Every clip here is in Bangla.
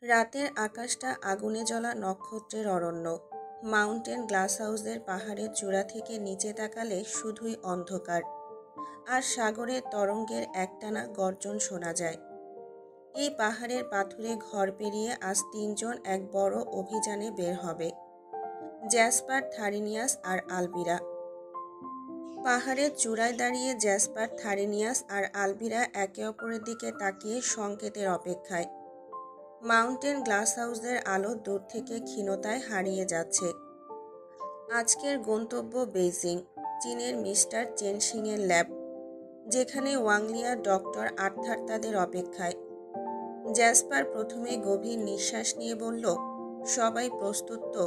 রাতের আকাশটা আগুনে জ্বলা নক্ষত্রের অরণ্য। মাউন্টেন গ্লাস হাউসের পাহাড়ের চূড়া থেকে নিচে তাকালে শুধুই অন্ধকার, আর সাগরের তরঙ্গের একটানা গর্জন শোনা যায়। এই পাহাড়ের পাথুরে ঘর পেরিয়ে আজ তিনজন এক বড় অভিযানে বের হবে, জ্যাসপার, থারিনিয়াস আর আলবিরা। পাহাড়ের চূড়ায় দাঁড়িয়ে জ্যাসপার, থারিনিয়াস আর আলবিরা একে অপরের দিকে তাকিয়ে সংকেতের অপেক্ষায়। মাউন্টেন গ্লাস হাউসের আলো দূর থেকে ক্ষীণতায় হারিয়ে যাচ্ছে। আজকের গন্তব্য বেইজিং, চীনের মিস্টার চেনসিংয়ের ল্যাব, যেখানে ওয়াংলিয়া ডক্টর আর্থার তাদের অপেক্ষায়। জ্যাসপার প্রথমে গভীর নিঃশ্বাস নিয়ে বলল, সবাই প্রস্তুত তো?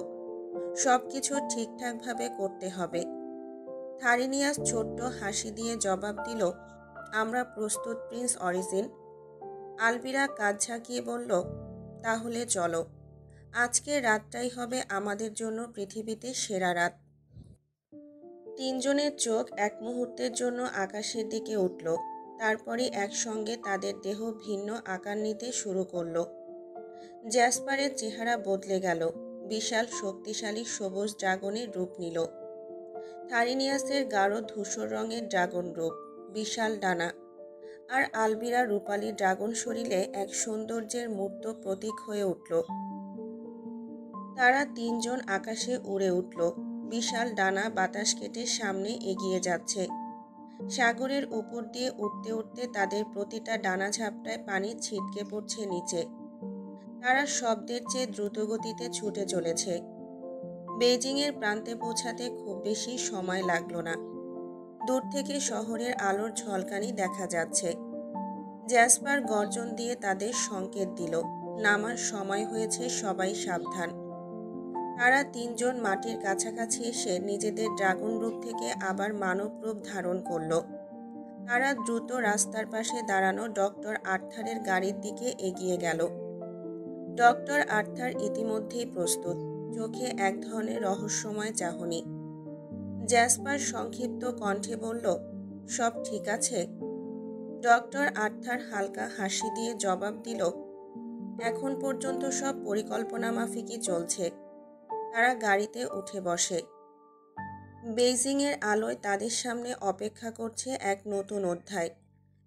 সব কিছু ঠিকঠাকভাবে করতে হবে। থারিনিয়াস ছোট্ট হাসি দিয়ে জবাব দিল, আমরা প্রস্তুত প্রিন্স অরিজিন। আলবিরা কাঁধ ঝাঁকিয়ে বলল, তাহলে চলো, আজকের রাতটাই হবে আমাদের জন্য পৃথিবীতে সেরা রাত। তিনজনের চোখ এক মুহূর্তের জন্য আকাশের দিকে উঠল, তারপরে একসঙ্গে তাদের দেহ ভিন্ন আকার নিতে শুরু করলো। জ্যাসপারের চেহারা বদলে গেল, বিশাল শক্তিশালী সবুজ ড্রাগনের রূপ নিল। থারিনিয়াসের গাঢ় ধূসর রঙের ড্রাগন রূপ, বিশাল ডানা, আর আলবিরা রূপালী ড্রাগন শরীরে এক সৌন্দর্যের মূর্ত প্রতীক হয়ে উঠল। তারা তিনজন আকাশে উড়ে উঠল, বিশাল ডানা বাতাস কেটে সামনে এগিয়ে যাচ্ছে। সাগরের উপর দিয়ে উঠতে উঠতে তাদের প্রতিটা ডানা ঝাপটায় পানি ছিটকে পড়ছে নিচে। তারা শব্দের চেয়ে দ্রুতগতিতে ছুটে চলেছে। বেইজিংয়ের প্রান্তে পৌঁছাতে খুব বেশি সময় লাগলো না। দূর থেকে শহরের আলোর ঝলকানি দেখা যাচ্ছে। জ্যাসপার গর্জন দিয়ে তাদের সংকেত দিল, নামার সময় হয়েছে, সবাই সাবধান। তারা তিনজন মাটির কাছাকাছি এসে নিজেদের ড্রাগন রূপ থেকে আবার মানব রূপ ধারণ করল। তারা দ্রুত রাস্তার পাশে দাঁড়ানো ডক্টর আর্থারের গাড়ির দিকে এগিয়ে গেল। ডক্টর আর্থার ইতিমধ্যেই প্রস্তুত, চোখে এক ধরনের রহস্যময় চাহনি। জ্যাসপার সংক্ষিপ্ত কণ্ঠে বলল, সব ঠিক আছে? ডক্টর আর্থার হালকা হাসি দিয়ে জবাব দিল, এখন পর্যন্ত সব পরিকল্পনা মাফিকই চলছে। তারা গাড়িতে উঠে বসে। বেইজিংয়ের আলোয় তাদের সামনে অপেক্ষা করছে এক নতুন অধ্যায়,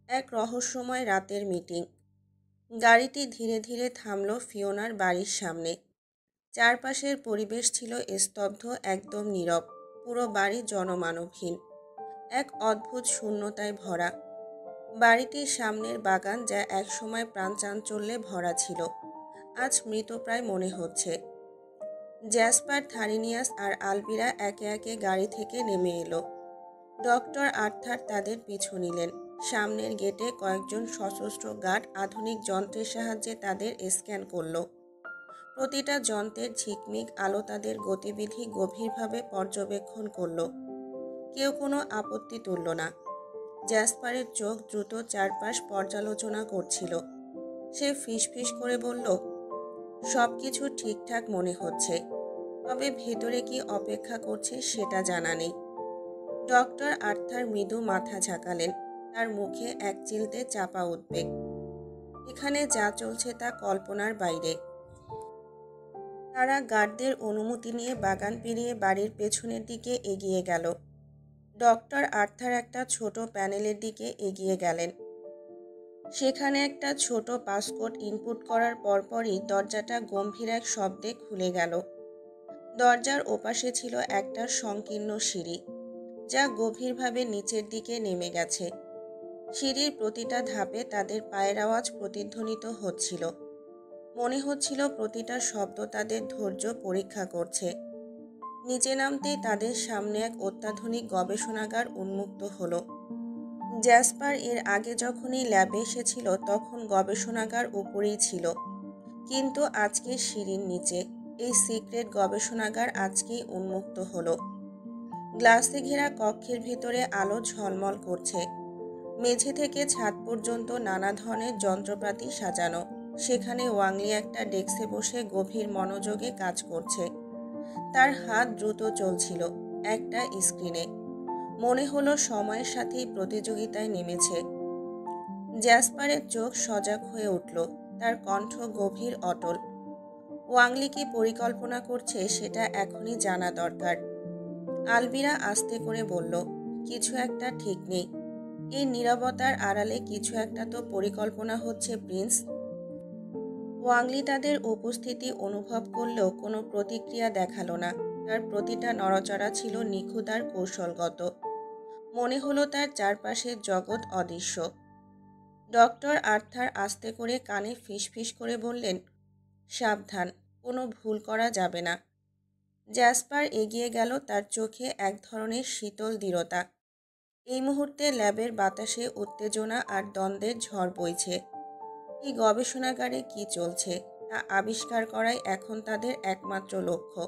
এক রহস্যময় রাতের মিটিং। গাড়িটি ধীরে ধীরে থামল ফিওনার বাড়ির সামনে। চারপাশের পরিবেশ ছিল স্তব্ধ, একদম নীরব। পুরো বাড়ি জনমানবহীন, এক অদ্ভুত শূন্যতায় ভরা। বাড়িটির সামনের বাগান, যা একসময় প্রাণচাঞ্চল্যে ভরা ছিল, আজ মৃতপ্রায় মনে হচ্ছে। জ্যাসপার, থারিনিয়াস আর আলবিরা একে একে গাড়ি থেকে নেমে এলো। ডক্টর আর্থার তাদের পিছু নিলেন। সামনের গেটে কয়েকজন সশস্ত্র গার্ড আধুনিক যন্ত্রের সাহায্যে তাদের স্ক্যান করল। প্রতিটা যন্ত্রের ঝিকমিক আলো তাদের গতিবিধি গভীরভাবে পর্যবেক্ষণ করল। কেউ কোনো আপত্তি তুলল না। জ্যাসপারের চোখ দ্রুত চারপাশ পর্যালোচনা করছিল। সে ফিসফিস করে বলল, সব কিছু ঠিকঠাক মনে হচ্ছে, তবে ভেতরে কি অপেক্ষা করছে সেটা জানা নেই। ডক্টর আর্থার মৃদু মাথা ঝাঁকালেন, তার মুখে এক চিলতে চাপা উদ্বেগ। এখানে যা চলছে তা কল্পনার বাইরে। তারা গার্ডদের অনুমতি নিয়ে বাগান পেরিয়ে বাড়ির পেছনের দিকে এগিয়ে গেল। ডক্টর আর্থার একটা ছোট প্যানেলের দিকে এগিয়ে গেলেন। সেখানে একটা ছোট পাসকোড ইনপুট করার পরপরই দরজাটা গম্ভীর এক শব্দে খুলে গেল। দরজার ওপাশে ছিল একটা সংকীর্ণ সিঁড়ি, যা গভীরভাবে নিচের দিকে নেমে গেছে। সিঁড়ির প্রতিটা ধাপে তাদের পায়ের আওয়াজ প্রতিধ্বনিত হচ্ছিল। মনে হচ্ছিল প্রতিটা শব্দ তাদের ধৈর্য পরীক্ষা করছে। নিচে নামতেই তাদের সামনে এক অত্যাধুনিক গবেষণাগার উন্মুক্ত হলো। জ্যাসপার এর আগে যখনই ল্যাবে এসেছিল তখন গবেষণাগার উপরেই ছিল, কিন্তু আজকে সিঁড়ির নিচে এই সিক্রেট গবেষণাগার আজকেই উন্মুক্ত হলো। গ্লাসে ঘেরা কক্ষের ভিতরে আলো ঝলমল করছে। মেঝে থেকে ছাদ পর্যন্ত নানা ধরনের যন্ত্রপাতি সাজানো। সেখানে ওয়াংলি একটা ডেস্কে বসে গভীর মনোযোগে কাজ করছে। তার হাত দ্রুত চলছিল একটা স্ক্রিনে। মনে হলো সময়ের সাথেই প্রতিযোগিতায় নেমেছে। জ্যাসপারের চোখ সজাগ হয়ে উঠল। তার কণ্ঠ গভীর অটল। ওয়াংলি কি পরিকল্পনা করছে সেটা এখনই জানা দরকার। আলবিরা আস্তে করে বলল, কিছু একটা ঠিক নেই। এই নীরবতার আড়ালে কিছু একটা তো পরিকল্পনা হচ্ছে প্রিন্স। ওয়াংলি তাদের উপস্থিতি অনুভব করলেও কোনো প্রতিক্রিয়া দেখালো না। তার প্রতিটা নড়াচড়া ছিল নিখুঁত আর কৌশলগত। মনে হলো তার চারপাশের জগৎ অদৃশ্য। ডক্টর আর্থার আস্তে করে কানে ফিসফিস করে বললেন, সাবধান, কোনো ভুল করা যাবে না। জ্যাসপার এগিয়ে গেল, তার চোখে এক ধরনের শীতল দৃঢ়তা। এই মুহূর্তে ল্যাবের বাতাসে উত্তেজনা আর দ্বন্দ্বের ঝড় বইছে। এই গবেষণাগারে কি চলছে তা আবিষ্কার করাই এখন তাদের একমাত্র লক্ষ্য।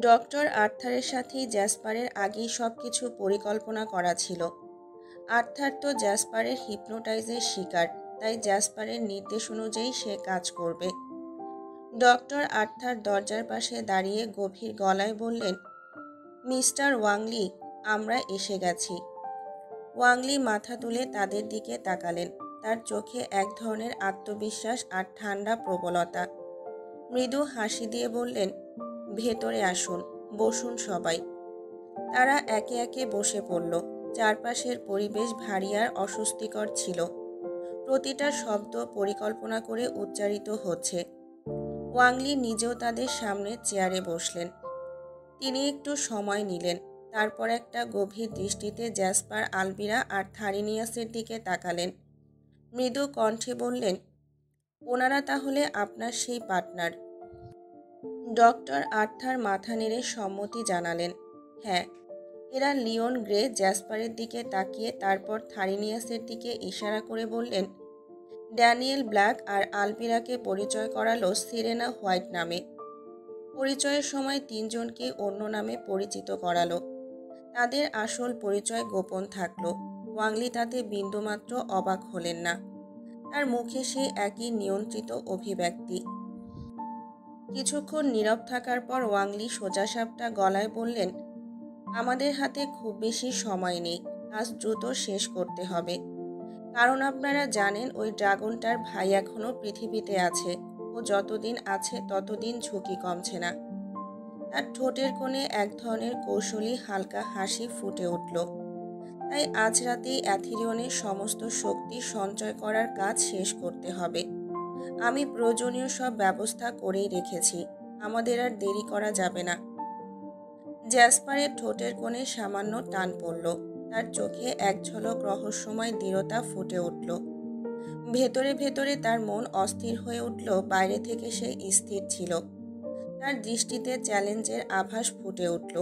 ডক্টর আর্থারের সাথেই জ্যাসপারের আগেই সব কিছু পরিকল্পনা করা ছিল। আর্থার তো জ্যাসপারের হিপনোটাইজের শিকার, তাই জ্যাসপারের নির্দেশ অনুযায়ী সে কাজ করবে। ডক্টর আর্থার দরজার পাশে দাঁড়িয়ে গভীর গলায় বললেন, মিস্টার ওয়াংলি, আমরা এসে গেছি। ওয়াংলি মাথা তুলে তাদের দিকে তাকালেন। তার চোখে এক ধরনের আত্মবিশ্বাস আর ঠান্ডা প্রবলতা। মৃদু হাসি দিয়ে বললেন, ভেতরে আসুন, বসুন সবাই। তারা একে একে বসে পড়ল। চারপাশের পরিবেশ ভারী আর অস্বস্তিকর ছিল। প্রতিটা শব্দ পরিকল্পনা করে উচ্চারিত হচ্ছে। ওয়াংলি নিজেও তাদের সামনে চেয়ারে বসলেন। তিনি একটু সময় নিলেন। তারপর একটা গভীর দৃষ্টিতে জ্যাসপার, আলবিরা আর থারিনিয়াসের দিকে তাকালেন। মৃদু কণ্ঠে বললেন, ওনারা তাহলে আপনার সেই পার্টনার? ডক্টর আর্থার মাথা নেড়ে সম্মতি জানালেন, হ্যাঁ। এরা লিওন গ্রে জ্যাসপারের দিকে তাকিয়ে তারপর থারিনিয়াসের দিকে ইশারা করে বললেন, ড্যানিয়েল ব্ল্যাক আর আলবিরাকে পরিচয় করালো সিরেনা হোয়াইট নামে। পরিচয়ের সময় তিনজনকে অন্য নামে পরিচিত করালো। তাদের আসল পরিচয় গোপন থাকলো। ওয়াংলি তাতে বিন্দুমাত্র অবাক হলেন না। তার মুখে সেই একই নিয়ন্ত্রিত অভিব্যক্তি। কিছুক্ষণ নীরব থাকার পর ওয়াংলি সোজাসাপটা গলায় বললেন, আমাদের হাতে খুব বেশি সময় নেই, আজ দ্রুত শেষ করতে হবে। কারণ আপনারা জানেন ওই ড্রাগনটার ভাই এখনো পৃথিবীতে আছে। ও যতদিন আছে ততদিন ঝুঁকি কমছে না। তার ঠোঁটের কোণে এক ধরনের কৌশলী হালকা হাসি ফুটে উঠল। তাই আজ রাতেই অ্যাথিরিয়নের সমস্ত শক্তি সঞ্চয় করার কাজ শেষ করতে হবে। আমি প্রয়োজনীয় সব ব্যবস্থা করেই রেখেছি। আমাদের আর দেরি করা যাবে না। জ্যাসপারের ঠোঁটের কোণে সামান্য টান পড়ল। তার চোখে এক ঝলক রহস্যময় দৃঢ়তা ফুটে উঠল। ভেতরে ভেতরে তার মন অস্থির হয়ে উঠল। বাইরে থেকে সে স্থির ছিল। তার দৃষ্টিতে চ্যালেঞ্জের আভাস ফুটে উঠল।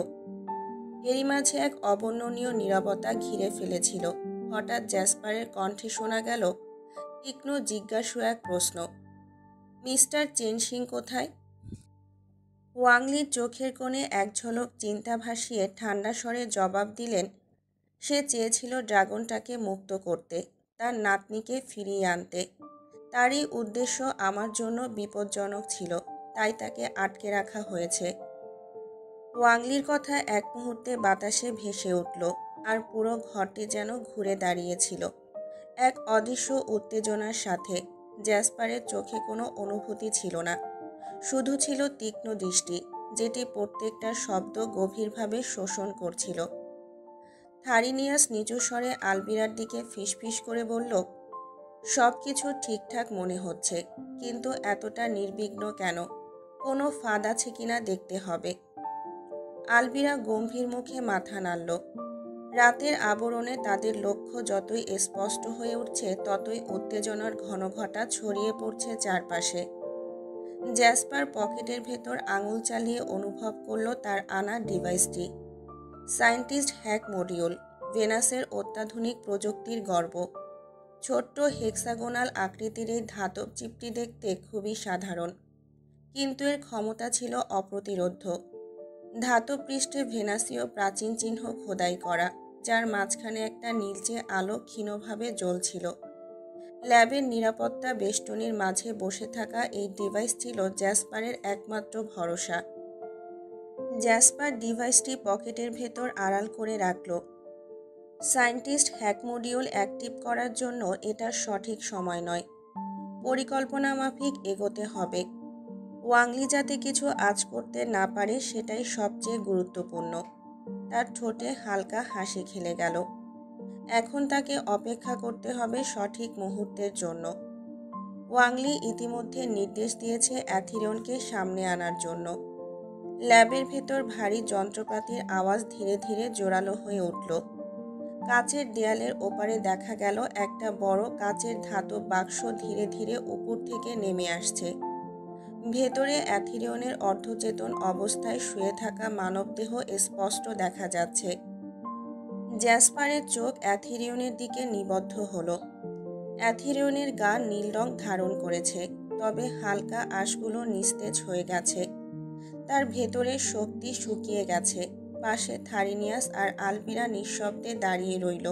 এরই মাঝে এক অবর্ণনীয় নীরবতা ঘিরে ফেলেছিল। হঠাৎ জ্যাসপারের কণ্ঠে শোনা গেল তীক্ষ্ণ জিজ্ঞাসু এক প্রশ্ন, মিস্টার চেনসিং কোথায়? ওয়াংলির চোখের কোণে এক ঝলক চিন্তা ভাসিয়ে ঠান্ডা স্বরে জবাব দিলেন, সে চেয়েছিল ড্রাগনটাকে মুক্ত করতে, তার নাতনিকে ফিরিয়ে আনতে। তারই উদ্দেশ্য আমার জন্য বিপজ্জনক ছিল, তাই তাকে আটকে রাখা হয়েছে। ওয়াংলির কথা এক মুহূর্তে বাতাসে ভেসে উঠল, আর পুরো ঘরটি যেন ঘুরে দাঁড়িয়েছিল এক অদৃশ্য উত্তেজনার সাথে। জ্যাসপারের চোখে কোনো অনুভূতি ছিল না, শুধু ছিল তীক্ষ্ণ দৃষ্টি, যেটি প্রত্যেকটা শব্দ গভীরভাবে শোষণ করছিল। থারিনিয়াস নিচু স্বরে আলবিরার দিকে ফিসফিস করে বলল, সব কিছু ঠিকঠাক মনে হচ্ছে, কিন্তু এতটা নির্বিঘ্ন কেন? কোনো ফাঁদ আছে কিনা দেখতে হবে। আলবিরা গম্ভীর মুখে মাথা নাড়ল। রাতের আবরণে তাদের লক্ষ্য যতই স্পষ্ট হয়ে উঠছে, ততই উত্তেজনার ঘনঘটা ছড়িয়ে পড়ছে চারপাশে। জ্যাসপার পকেটের ভেতর আঙুল চালিয়ে অনুভব করল তার আনা ডিভাইসটি। সায়েন্টিস্ট হ্যাক মডিউল, ভেনাসের অত্যাধুনিক প্রযুক্তির গর্ব। ছোট্ট হেক্সাগোনাল আকৃতির এই ধাতব চিপটি দেখতে খুবই সাধারণ, কিন্তু এর ক্ষমতা ছিল অপ্রতিরোধ্য। ধাতব পৃষ্ঠে ভেনাসীয় প্রাচীন চিহ্ন খোদাই করা, যার মাঝখানে একটা নীলচে আলো ক্ষীণভাবে জ্বলছিল। ল্যাবের নিরাপত্তা বেষ্টনীর মাঝে বসে থাকা এই ডিভাইস ছিল জ্যাসপারের একমাত্র ভরসা। জ্যাসপার ডিভাইসটি পকেটের ভেতর আড়াল করে রাখল। সায়েন্টিস্ট হ্যাক মডিউল অ্যাক্টিভ করার জন্য এটা সঠিক সময় নয়। পরিকল্পনা মাফিক এগোতে হবে। ওয়াংলি যাতে কিছু আঁচ করতে না পারে সেটাই সবচেয়ে গুরুত্বপূর্ণ। তার ঠোঁটে হালকা হাসি খেলে গেল। এখন তাকে অপেক্ষা করতে হবে সঠিক মুহূর্তের জন্য। ওয়াংলি ইতিমধ্যে নির্দেশ দিয়েছে অ্যাথিরনকে সামনে আনার জন্য। ল্যাবের ভেতর ভারী যন্ত্রপাতির আওয়াজ ধীরে ধীরে জোরালো হয়ে উঠল। কাচের দেয়ালের ওপারে দেখা গেল একটা বড় কাচের ধাতব বাক্স ধীরে ধীরে উপর থেকে নেমে আসছে। ভেতরে অ্যাথিরিয়নের অর্ধচেতন অবস্থায় শুয়ে থাকা মানবদেহ স্পষ্ট দেখা যাচ্ছে। জ্যাসপারের চোখ অ্যাথিরিয়নের দিকে নিবদ্ধ হলো। অ্যাথিরিয়নের গা নীল রং ধারণ করেছে, তবে হালকা আঁশগুলো নিস্তেজ হয়ে গেছে। তার ভেতরের শক্তি শুকিয়ে গেছে। পাশে থারিনিয়াস আর আলবিরা নিঃশব্দে দাঁড়িয়ে রইল।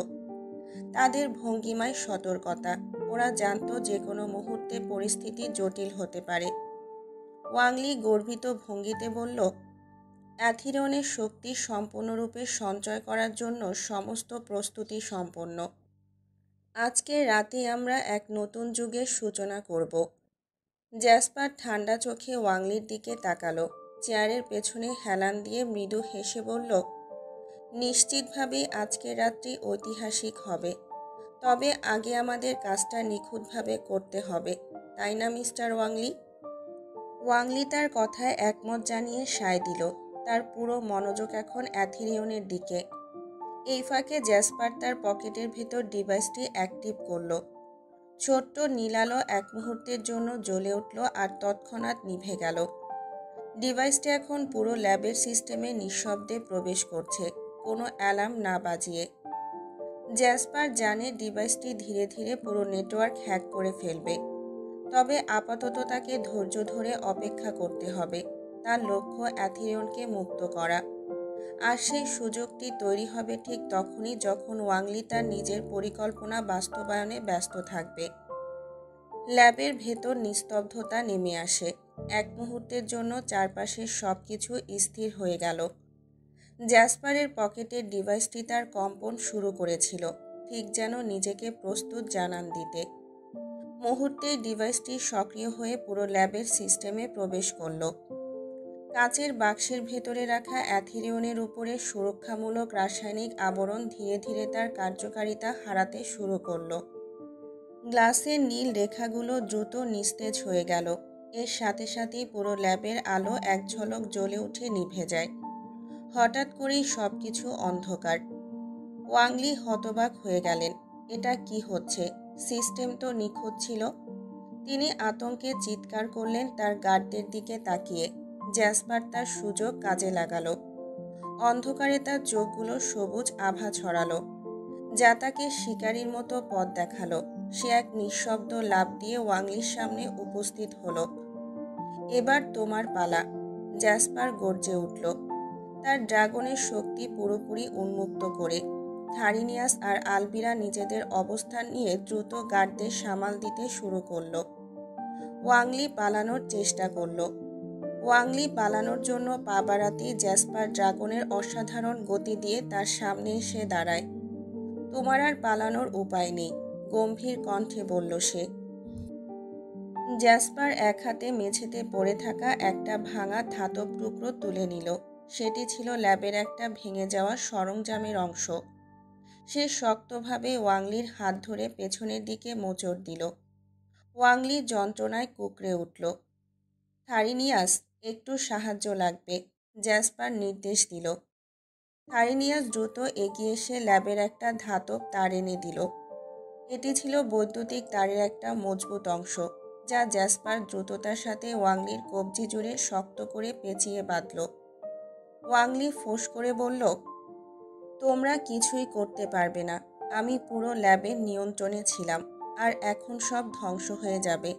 তাদের ভঙ্গিমায় সতর্কতা। ওরা জানত যে কোনো মুহূর্তে পরিস্থিতি জটিল হতে পারে। ওয়াংলি গর্বিত ভঙ্গিতে বলল, অ্যাথিরনের শক্তি সম্পূর্ণরূপে সঞ্চয় করার জন্য সমস্ত প্রস্তুতি সম্পন্ন। আজকে রাতে আমরা এক নতুন যুগের সূচনা করব। জ্যাসপার ঠান্ডা চোখে ওয়াংলির দিকে তাকালো। চেয়ারের পেছনে হেলান দিয়ে মৃদু হেসে বলল, নিশ্চিতভাবেই আজকের রাত্রি ঐতিহাসিক হবে। তবে আগে আমাদের কাজটা নিখুঁতভাবে করতে হবে, তাই না মিস্টার ওয়াংলি? ওয়াংলি তার কথায় একমত জানিয়ে সায় দিল। তার পুরো মনোযোগ এখন অ্যাথিরিয়নের দিকে। এই ফাঁকে জ্যাসপার তার পকেটের ভেতর ডিভাইসটি অ্যাক্টিভ করল। ছোট্ট নীলালো এক মুহূর্তের জন্য জ্বলে উঠল আর তৎক্ষণাৎ নিভে গেল। ডিভাইসটি এখন পুরো ল্যাবের সিস্টেমে নিঃশব্দে প্রবেশ করছে, কোনো অ্যালার্ম না বাজিয়ে। জ্যাসপার জানে ডিভাইসটি ধীরে ধীরে পুরো নেটওয়ার্ক হ্যাক করে ফেলবে। তবে আপাতত তাকে ধৈর্য ধরে অপেক্ষা করতে হবে। তার লক্ষ্য অ্যাথিরিয়নকে মুক্ত করা। আর সেই সুযোগটি তৈরি হবে ঠিক তখনই যখন ওয়াংলি তার নিজের পরিকল্পনা বাস্তবায়নে ব্যস্ত থাকবে। ল্যাবের ভেতর নিস্তব্ধতা নেমে আসে। এক মুহূর্তের জন্য চারপাশের সব কিছু স্থির হয়ে গেল। জ্যাসপারের পকেটের ডিভাইসটি তার কম্পন শুরু করেছিল, ঠিক যেন নিজেকে প্রস্তুত জানান দিতে। মুহূর্তেই ডিভাইসটি সক্রিয় হয়ে পুরো ল্যাবের সিস্টেমে প্রবেশ করল। কাচের বাক্সের ভেতরে রাখা অ্যাথিরিয়নের উপরে সুরক্ষামূলক রাসায়নিক আবরণ ধীরে ধীরে তার কার্যকারিতা হারাতে শুরু করল। গ্লাসের নীল রেখাগুলো দ্রুত নিস্তেজ হয়ে গেল। এর সাথে সাথেই পুরো ল্যাবের আলো এক ঝলক জ্বলে উঠে নিভে যায়। হঠাৎ করেই সবকিছু অন্ধকার। ওয়াংলি হতবাক হয়ে গেলেন। এটা কি হচ্ছে? সিস্টেম তো নিখুঁত ছিল। তিনি আতঙ্কে চিৎকার করলেন তার গার্ডদের দিকে তাকিয়ে। জ্যাসপার তার সুযোগ কাজে লাগালো। অন্ধকারে তার চোখগুলো সবুজ আভা ছড়ালো, যা তাকে শিকারীর মতো পথ দেখালো। সে এক নিঃশব্দ লাফ দিয়ে ওয়াংলির সামনে উপস্থিত হলো। এবার তোমার পালা, জ্যাসপার গর্জে উঠল, তার ড্রাগনের শক্তি পুরোপুরি উন্মুক্ত করে। থারিনিয়াস আর আলবিরা নিজেদের অবস্থান নিয়ে দ্রুত গার্ডদের সামাল দিতে শুরু করলো। ওয়াংলি পালানোর চেষ্টা করল। ওয়াংলি পালানোর জন্য পা বাড়াতেই জ্যাসপার ড্রাগনের অসাধারণ গতি দিয়ে তার সামনে এসে দাঁড়ায়। তোমার আর পালানোর উপায় নেই, গম্ভীর কণ্ঠে বলল সে। জ্যাসপার এক হাতে মেঝেতে পড়ে থাকা একটা ভাঙা ধাতব টুকরো তুলে নিল। সেটি ছিল ল্যাবের একটা ভেঙে যাওয়া সরঞ্জামের অংশ। সে শক্তভাবে ওয়াংলির হাত ধরে পেছনের দিকে মোচড় দিল। ওয়াংলি যন্ত্রণায় কুঁকড়ে উঠল। থারিনিয়াস, একটু সাহায্য লাগবে, জ্যাসপার নির্দেশ দিল। থারিনিয়াস দ্রুত এগিয়ে এসে ল্যাবের একটা ধাতব তার এনে দিল। এটি ছিল বৈদ্যুতিক তারের একটা মজবুত অংশ, যা জ্যাসপার দ্রুততার সাথে ওয়াংলির কবজি জুড়ে শক্ত করে পেঁচিয়ে বাঁধল। ওয়াংলি ফোঁস করে বলল, তোমরা কিছুই করতে পারবে না। আমি পুরো ল্যাবের নিয়ন্ত্রণে ছিলাম, আর এখন সব ধ্বংস হয়ে যাবে।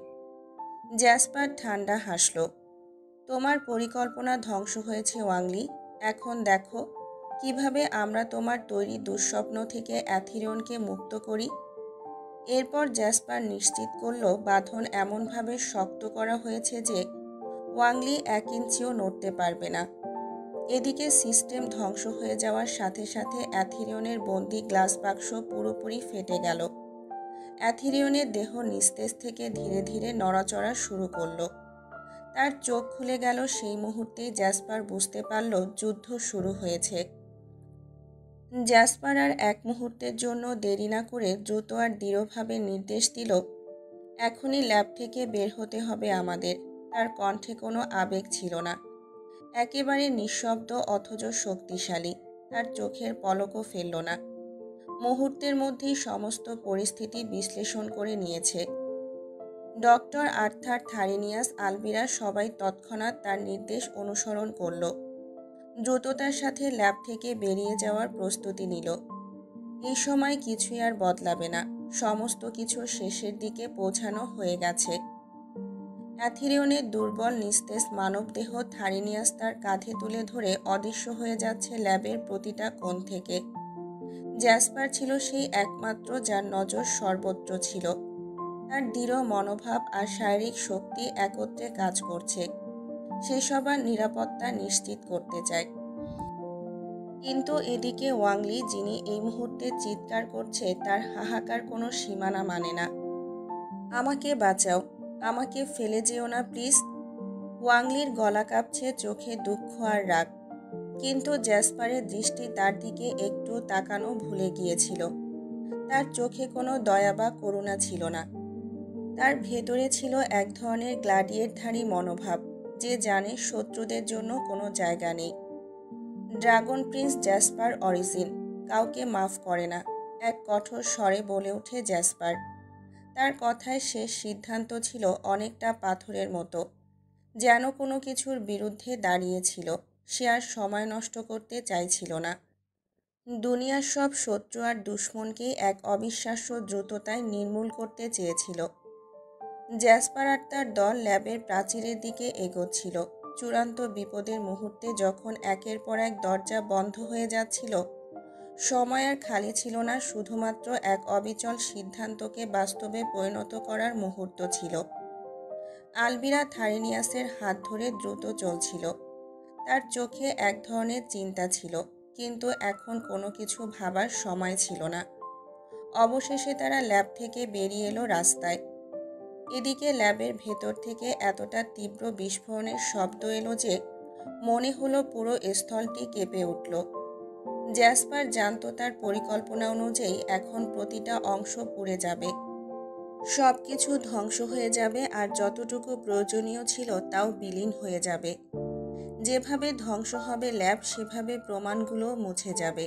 জ্যাসপার ঠান্ডা হাসল। তোমার পরিকল্পনা ধ্বংস হয়েছে ওয়াংলি। এখন দেখো কিভাবে আমরা তোমার তৈরি দুঃস্বপ্ন থেকে অ্যাথিরিয়নকে মুক্ত করি। এরপর জ্যাসপার নিশ্চিত করল বাঁধন এমনভাবে শক্ত করা হয়েছে যে ওয়াংলি 1 ইঞ্চিও নড়তে পারবে না। এদিকে সিস্টেম ধ্বংস হয়ে যাওয়ার সাথে সাথে অ্যাথিরিয়নের বন্দি গ্লাস বাক্স পুরোপুরি ফেটে গেল। অ্যাথিরিয়নের দেহ নিস্তেজ থেকে ধীরে ধীরে নড়াচড়া শুরু করলো। তার চোখ খুলে গেল সেই মুহূর্তেই জ্যাসপার বুঝতে পারল যুদ্ধ শুরু হয়েছে। জ্যাসপার আর এক মুহূর্তের জন্য দেরি না করে দ্রুত আর দৃঢ়ভাবে নির্দেশ দিল, এখনই ল্যাব থেকে বের হতে হবে আমাদের। তার কণ্ঠে কোনো আবেগ ছিল না, একেবারে নিঃশব্দ অথচ শক্তিশালী। তার চোখের পলকও ফেলল না। মুহূর্তের মধ্যেই সমস্ত পরিস্থিতি বিশ্লেষণ করে নিয়েছে। ডক্টর আর্থার, থারিনিয়াস, আলভিরা সবাই তৎক্ষণাৎ তার নির্দেশ অনুসরণ করল। দ্রুততার সাথে ল্যাব থেকে বেরিয়ে যাওয়ার প্রস্তুতি নিল। এই সময় কিছুই আর বদলাবে না, সমস্ত কিছু শেষের দিকে পৌঁছানো হয়ে গেছে। অ্যাথিরিয়নের দুর্বল নিস্তেজ মানবদেহ থারিনিয়াস তার কাঁধে তুলে ধরে অদৃশ্য হয়ে যাচ্ছে ল্যাবের প্রতিটা কোণ থেকে। জ্যাসপার ছিল সেই একমাত্র যার নজর সর্বত্র ছিল। তার দৃঢ় মনোভাব আর শারীরিক শক্তি একত্রে কাজ করছে। সে সবার নিরাপত্তা নিশ্চিত করতে চায়। কিন্তু এদিকে ওয়াংলি, যিনি এই মুহূর্তে চিৎকার করছে, তার হাহাকার কোনো সীমানা মানে না। আমাকে বাঁচাও, আমাকে ফেলে যেও না প্লিজ। ওয়াংলির গলা কাঁপছে, চোখে দুঃখ আর রাগ। কিন্তু জ্যাসপারের দৃষ্টি তার দিকে একটু তাকানো ভুলে গিয়েছিল। তার চোখে কোনো দয়া বা করুণা ছিল না। তার ভেতরে ছিল এক ধরনের গ্লাডিয়েটধারী মনোভাব, যে জানে শত্রুদের জন্য কোনো জায়গা নেই। ড্রাগন প্রিন্স জ্যাসপার অরিজিন কাউকে মাফ করে না, এক কঠোর স্বরে বলে ওঠে জ্যাসপার। তার কথায় শেষ সিদ্ধান্ত ছিল অনেকটা পাথরের মতো, যেন কোনো কিছুর বিরুদ্ধে দাঁড়িয়েছিল। সে আর সময় নষ্ট করতে চাইছিল না। দুনিয়ার সব শত্রু আর দুশ্মনকে এক অবিশ্বাস্য দ্রুততায় নির্মূল করতে চেয়েছিল। জ্যাসপার আর তার দল ল্যাবের প্রাচীরের দিকে এগোচ্ছিল। চূড়ান্ত বিপদের মুহূর্তে যখন একের পর এক দরজা বন্ধ হয়ে যাচ্ছিল, সময় আর খালি ছিল না, শুধুমাত্র এক অবিচল সিদ্ধান্তকে বাস্তবে পরিণত করার মুহূর্ত ছিল। আলভিরা থারিনিয়াসের হাত ধরে দ্রুত চলছিল। তার চোখে এক ধরনের চিন্তা ছিল, কিন্তু এখন কোনো কিছু ভাবার সময় ছিল না। অবশেষে তারা ল্যাব থেকে বেরিয়ে এলো রাস্তায়। এদিকে ল্যাবের ভেতর থেকে এতটা তীব্র বিস্ফোরণের শব্দ এলো যে মনে হলো পুরো স্থলটি কেঁপে উঠল। জ্যাসপার জানত তার পরিকল্পনা অনুযায়ী এখন প্রতিটা অংশ পুড়ে যাবে, সব কিছু ধ্বংস হয়ে যাবে, আর যতটুকু প্রয়োজনীয় ছিল তাও বিলীন হয়ে যাবে। যেভাবে ধ্বংস হবে ল্যাব, সেভাবে প্রমাণগুলো মুছে যাবে।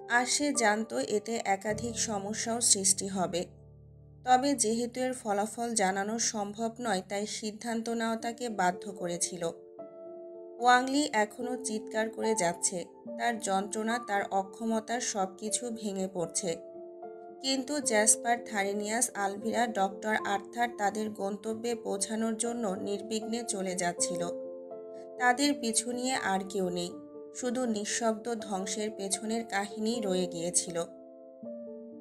আর সে জানত এতে একাধিক সমস্যাও সৃষ্টি হবে। তবে যেহেতু এর ফলাফল জানানো সম্ভব নয়, তাই সিদ্ধান্ত নেওয়া তাকে বাধ্য করেছিল। ওয়াংলি এখনও চিৎকার করে যাচ্ছে, তার যন্ত্রণা, তার অক্ষমতার সব কিছু ভেঙে পড়ছে। কিন্তু জ্যাসপার, থারিনিয়াস, আলভিরা, ডক্টর আর্থার তাদের গন্তব্যে পৌঁছানোর জন্য নির্বিঘ্নে চলে যাচ্ছিল। তাদের পিছু নিয়ে আর কেউ নেই, শুধু নিঃশব্দ ধ্বংসের পেছনের কাহিনী রয়ে গিয়েছিল।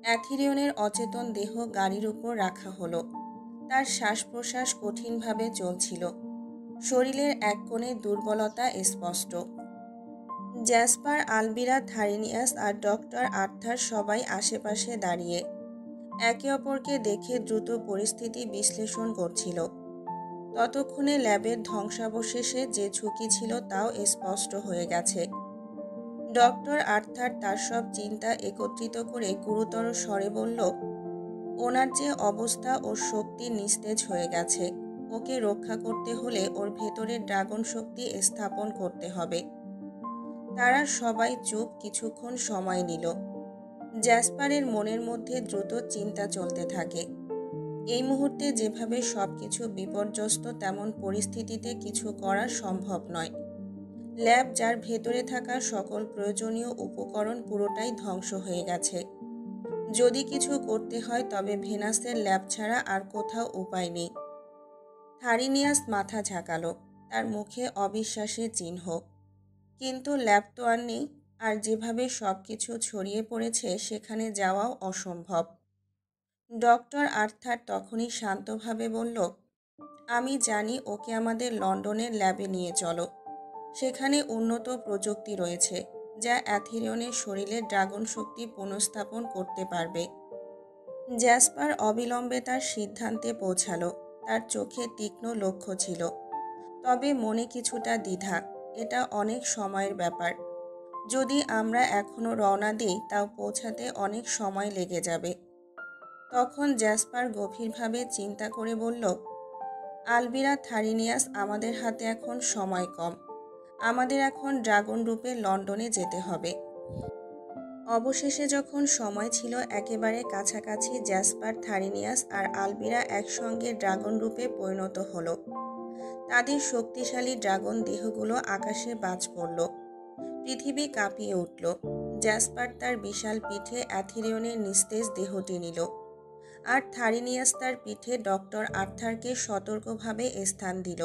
অ্যাথিরিয়নের অচেতন দেহ গাড়ির উপর রাখা হলো। তার শ্বাস প্রশ্বাস কঠিনভাবে চলছিল, শরীরের এক কোণে দুর্বলতা স্পষ্ট। জ্যাসপার, আলভিরা, থারিনিয়াস আর ডক্টর আর্থার সবাই আশেপাশে দাঁড়িয়ে একে অপরকে দেখে দ্রুত পরিস্থিতি বিশ্লেষণ করছিল। ততক্ষণে ল্যাবের ধ্বংসাবশেষে যে ঝুঁকি ছিল তাও স্পষ্ট হয়ে গেছে। ডক্টর আর্থার তার সব চিন্তা একত্রিত করে গুরুতর স্বরে বলল, ওনার যে অবস্থা, ওর শক্তি নিস্তেজ হয়ে গেছে। ওকে রক্ষা করতে হলে ওর ভেতরে ড্রাগন শক্তি স্থাপন করতে হবে। তারা সবাই চুপ কিছুক্ষণ সময় নিল। জ্যাসপারের মনের মধ্যে দ্রুত চিন্তা চলতে থাকে। এই মুহূর্তে যেভাবে সবকিছু বিপর্যস্ত, তেমন পরিস্থিতিতে কিছু করা সম্ভব নয়। ল্যাব, যার ভেতরে থাকা সকল প্রয়োজনীয় উপকরণ পুরোটাই ধ্বংস হয়ে গেছে। যদি কিছু করতে হয় তবে ভেনাসের ল্যাব ছাড়া আর কোথাও উপায় নেই। থারিনিয়াস মাথা ঝাঁকালো, তার মুখে অবিশ্বাসের চিহ্ন। কিন্তু ল্যাব তো আর নেই, আর যেভাবে সবকিছু ছড়িয়ে পড়েছে সেখানে যাওয়াও অসম্ভব। ডক্টর আর্থার তখনই শান্তভাবে বলল, আমি জানি, ওকে আমাদের লন্ডনের ল্যাবে নিয়ে চলো। সেখানে উন্নত প্রযুক্তি রয়েছে, যা অ্যাথিরিয়নের শরীরে ড্রাগন শক্তি পুনঃস্থাপন করতে পারবে। জ্যাসপার অবিলম্বে তার সিদ্ধান্তে পৌঁছালো। তার চোখে তীক্ষ্ণ লক্ষ্য ছিল, তবে মনে কিছুটা দ্বিধা। এটা অনেক সময়ের ব্যাপার। যদি আমরা এখনো রওনা দিই তাও পৌঁছাতে অনেক সময় লেগে যাবে। তখন জ্যাসপার গভীরভাবে চিন্তা করে বলল, আলবিরা থারিনিয়াস, আমাদের হাতে এখন সময় কম। আমাদের এখন ড্রাগন রূপে লন্ডনে যেতে হবে। অবশেষে যখন সময় ছিল একেবারে কাছাকাছি, জ্যাসপার, থারিনিয়াস আর আলবিরা একসঙ্গে ড্রাগন রূপে পরিণত হলো। তাদের শক্তিশালী ড্রাগন দেহগুলো আকাশে বাজ পড়ল। পৃথিবী কাঁপিয়ে উঠল। জ্যাসপার তার বিশাল পিঠে অ্যাথিরিয়নের নিস্তেজ দেহটি নিল, আর থারিনিয়াস তার পিঠে ডক্টর আর্থারকে সতর্কভাবে স্থান দিল।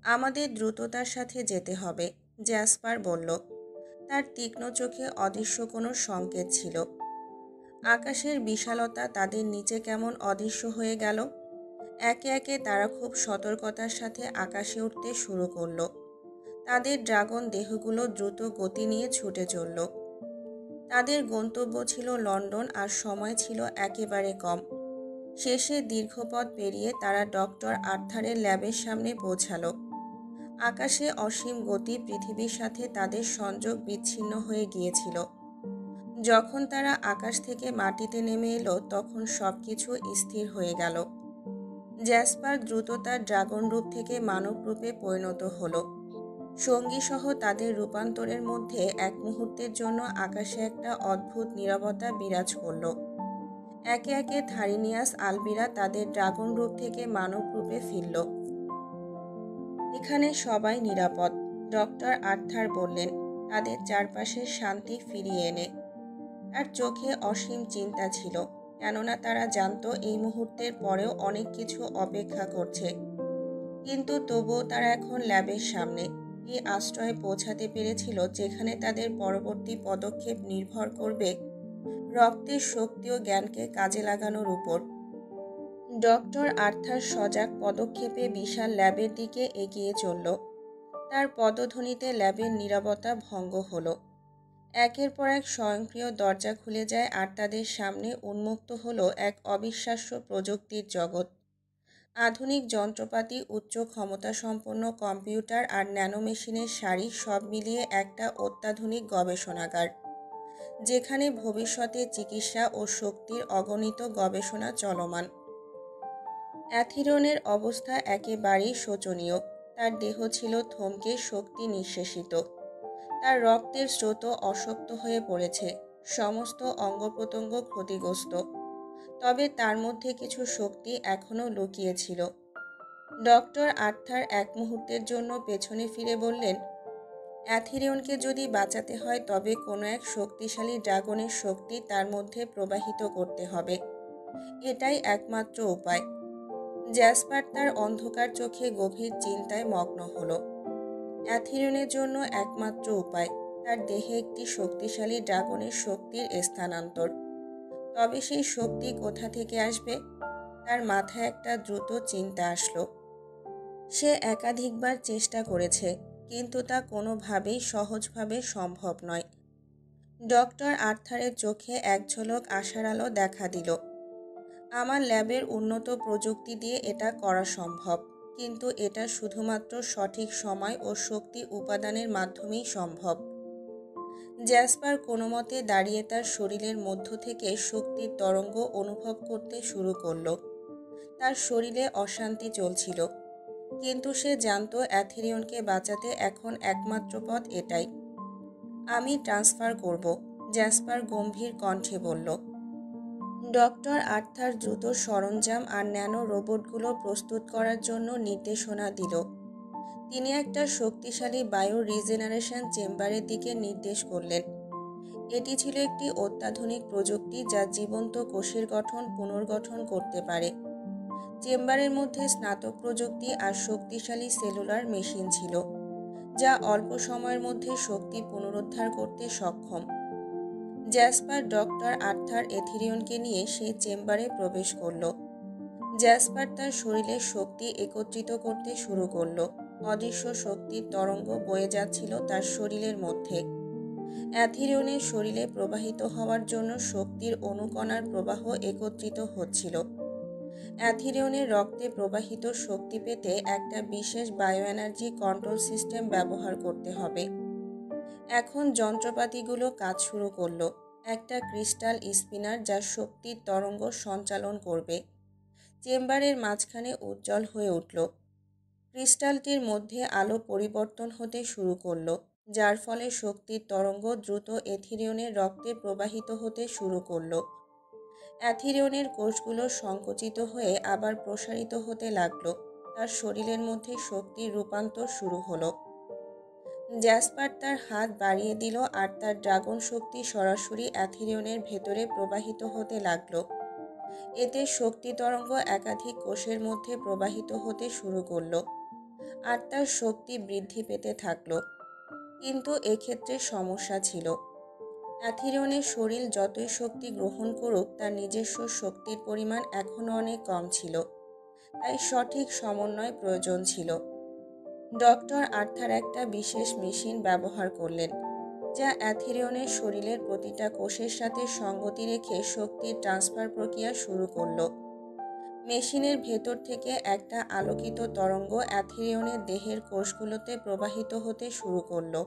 আমাদের দ্রুততার সাথে যেতে হবে, জ্যাসপার বলল। তার তীক্ষ্ণ চোখে অদৃশ্য কোনো সংকেত ছিল। আকাশের বিশালতা তাদের নিচে কেমন অদৃশ্য হয়ে গেল। একে একে তারা খুব সতর্কতার সাথে আকাশে উঠতে শুরু করলো। তাদের ড্রাগন দেহগুলো দ্রুত গতি নিয়ে ছুটে চলল। তাদের গন্তব্য ছিল লন্ডন, আর সময় ছিল একেবারে কম। শেষে দীর্ঘ পথ পেরিয়ে তারা ডক্টর আর্থারের ল্যাবের সামনে পৌঁছালো। আকাশে অসীম গতি, পৃথিবীর সাথে তাদের সংযোগ বিচ্ছিন্ন হয়ে গিয়েছিল। যখন তারা আকাশ থেকে মাটিতে নেমে এলো তখন সবকিছু স্থির হয়ে গেল। জ্যাসপার দ্রুত তার ড্রাগন রূপ থেকে মানব রূপে পরিণত হলো। সঙ্গী সহ তাদের রূপান্তরের মধ্যে এক মুহূর্তের জন্য আকাশে একটা অদ্ভুত নীরবতা বিরাজ করল। একে একে থারিনিয়াস, আলবিরা তাদের ড্রাগন রূপ থেকে মানব রূপে ফিরল। এখানে সবাই নিরাপদ, ডক্টর আর্থার বললেন, তাদের চারপাশে শান্তি ফিরিয়ে এনে। তার চোখে অসীম চিন্তা ছিল, কেননা তারা জানতো এই মুহূর্তের পরেও অনেক কিছু অপেক্ষা করছে। কিন্তু তবুও তারা এখন ল্যাবের সামনে এই আশ্রয়ে পৌঁছাতে পেরেছিল যেখানে তাদের পরবর্তী পদক্ষেপ নির্ভর করবে রক্তের শক্তি ও জ্ঞানকে কাজে লাগানোর উপর। ডক্টর আর্থার সজাগ পদক্ষেপে বিশাল ল্যাবের দিকে এগিয়ে চলল। তার পদধ্বনিতে ল্যাবের নীরবতা ভঙ্গ হলো। একের পর এক স্বয়ংক্রিয় দরজা খুলে যায়, আর তাদের সামনে উন্মুক্ত হলো এক অবিশ্বাস্য প্রযুক্তির জগৎ। আধুনিক যন্ত্রপাতি, উচ্চ ক্ষমতাসম্পন্ন কম্পিউটার আর ন্যানো মেশিনের সারি, সব মিলিয়ে একটা অত্যাধুনিক গবেষণাগার, যেখানে ভবিষ্যতে চিকিৎসা ও শক্তির অগণিত গবেষণা চলমান। অ্যাথিরনের অবস্থা একেবারেই শোচনীয়। তার দেহ ছিল থমকে শক্তি নিঃশেষিত। তার রক্তের স্রোত অশক্ত হয়ে পড়েছে, সমস্ত অঙ্গপ্রত্যঙ্গ ক্ষতিগ্রস্ত। তবে তার মধ্যে কিছু শক্তি এখনও লুকিয়ে ছিল। ডক্টর আর্থার এক মুহূর্তের জন্য পেছনে ফিরে বললেন, অ্যাথিরিয়নকে যদি বাঁচাতে হয় তবে কোনো এক শক্তিশালী ড্রাগনের শক্তি তার মধ্যে প্রবাহিত করতে হবে। এটাই একমাত্র উপায়। জ্যাসপার তার অন্ধকার চোখে গভীর চিন্তায় মগ্ন হলো। অ্যাথিরিয়নের জন্য একমাত্র উপায় তার দেহে একটি শক্তিশালী ড্রাগনের শক্তির স্থানান্তর। তবে সেই শক্তি কোথা থেকে আসবে? তার মাথায় একটা দ্রুত চিন্তা আসলো। সে একাধিকবার চেষ্টা করেছে, কিন্তু তা কোনোভাবেই সহজভাবে সম্ভব নয়। ডক্টর আর্থারের চোখে এক ঝলক আশার আলো দেখা দিল। আমার ল্যাবের উন্নত প্রযুক্তি দিয়ে এটা করা সম্ভব, কিন্তু এটা শুধুমাত্র সঠিক সময় ও শক্তি উপাদানের মাধ্যমেই সম্ভব। জ্যাসপার কোনোমতে দাঁড়িয়ে তার শরীরের মধ্য থেকে শক্তির তরঙ্গ অনুভব করতে শুরু করলো। তার শরীরে অশান্তি চলছিল, কিন্তু সে জানত অ্যাথিরিয়নকে বাঁচাতে এখন একমাত্র পথ এটাই। আমি ট্রান্সফার করব, জ্যাসপার গম্ভীর কণ্ঠে বলল। ডক্টর আর্থার দ্রুত সরঞ্জাম আর ন্যানো রোবটগুলো প্রস্তুত করার জন্য নির্দেশনা দিল। তিনি একটা শক্তিশালী বায়ো রিজেনারেশন চেম্বারের দিকে নির্দেশ করলেন। এটি ছিল একটি অত্যাধুনিক প্রযুক্তি যা জীবন্ত কোষের গঠন পুনর্গঠন করতে পারে। চেম্বারের মধ্যে স্নাতক প্রযুক্তি আর শক্তিশালী সেলুলার মেশিন ছিল, যা অল্প সময়ের মধ্যে শক্তি পুনরুদ্ধার করতে সক্ষম। জ্যাসপার ডক্টর আর্থার এথিরিয়নকে নিয়ে সেই চেম্বারে প্রবেশ করল। জ্যাসপার তার শরীরের শক্তি একত্রিত করতে শুরু করল। অদৃশ্য শক্তির তরঙ্গ বয়ে যাচ্ছিল তার শরীরের মধ্যে। অ্যাথিরিয়নের শরীরে প্রবাহিত হওয়ার জন্য শক্তির অণুকণার প্রবাহ একত্রিত হচ্ছিল। অ্যাথিরিয়নের রক্তে প্রবাহিত শক্তি পেতে একটা বিশেষ বায়ো এনার্জি কন্ট্রোল সিস্টেম ব্যবহার করতে হবে। এখন যন্ত্রপাতিগুলো কাজ শুরু করলো। একটা ক্রিস্টাল স্পিনার যা শক্তির তরঙ্গ সঞ্চালন করবে চেম্বারের মাঝখানে উজ্জ্বল হয়ে উঠল। ক্রিস্টালটির মধ্যে আলো পরিবর্তন হতে শুরু করলো, যার ফলে শক্তির তরঙ্গ দ্রুত এথিরিয়নের রক্তে প্রবাহিত হতে শুরু করলো। অ্যাথিরিয়নের কোষগুলো সংকুচিত হয়ে আবার প্রসারিত হতে লাগলো। তার শরীরের মধ্যে শক্তির রূপান্তর শুরু হলো। জ্যাসপার তার হাত বাড়িয়ে দিল আর তার ড্রাগন শক্তি সরাসরি অ্যাথিরিয়নের ভেতরে প্রবাহিত হতে লাগলো। এতে শক্তি তরঙ্গ একাধিক কোষের মধ্যে প্রবাহিত হতে শুরু করলো আর তার শক্তি বৃদ্ধি পেতে থাকলো। কিন্তু এক্ষেত্রে সমস্যা ছিল। অ্যাথিরিয়নের শরীর যতই শক্তি গ্রহণ করুক, তার নিজস্ব শক্তির পরিমাণ এখনও অনেক কম ছিল। তাই সঠিক সমন্বয় প্রয়োজন ছিল। ডক্টর আর্থার একটা বিশেষ মেশিন ব্যবহার করলেন, যা অ্যাথিরিয়নের শরীরের প্রতিটা কোষের সাথে সঙ্গতি রেখে শক্তির ট্রান্সফার প্রক্রিয়া শুরু করলো। মেশিনের ভেতর থেকে একটা আলোকিত তরঙ্গ অ্যাথিরিয়নের দেহের কোষগুলোতে প্রবাহিত হতে শুরু করলো।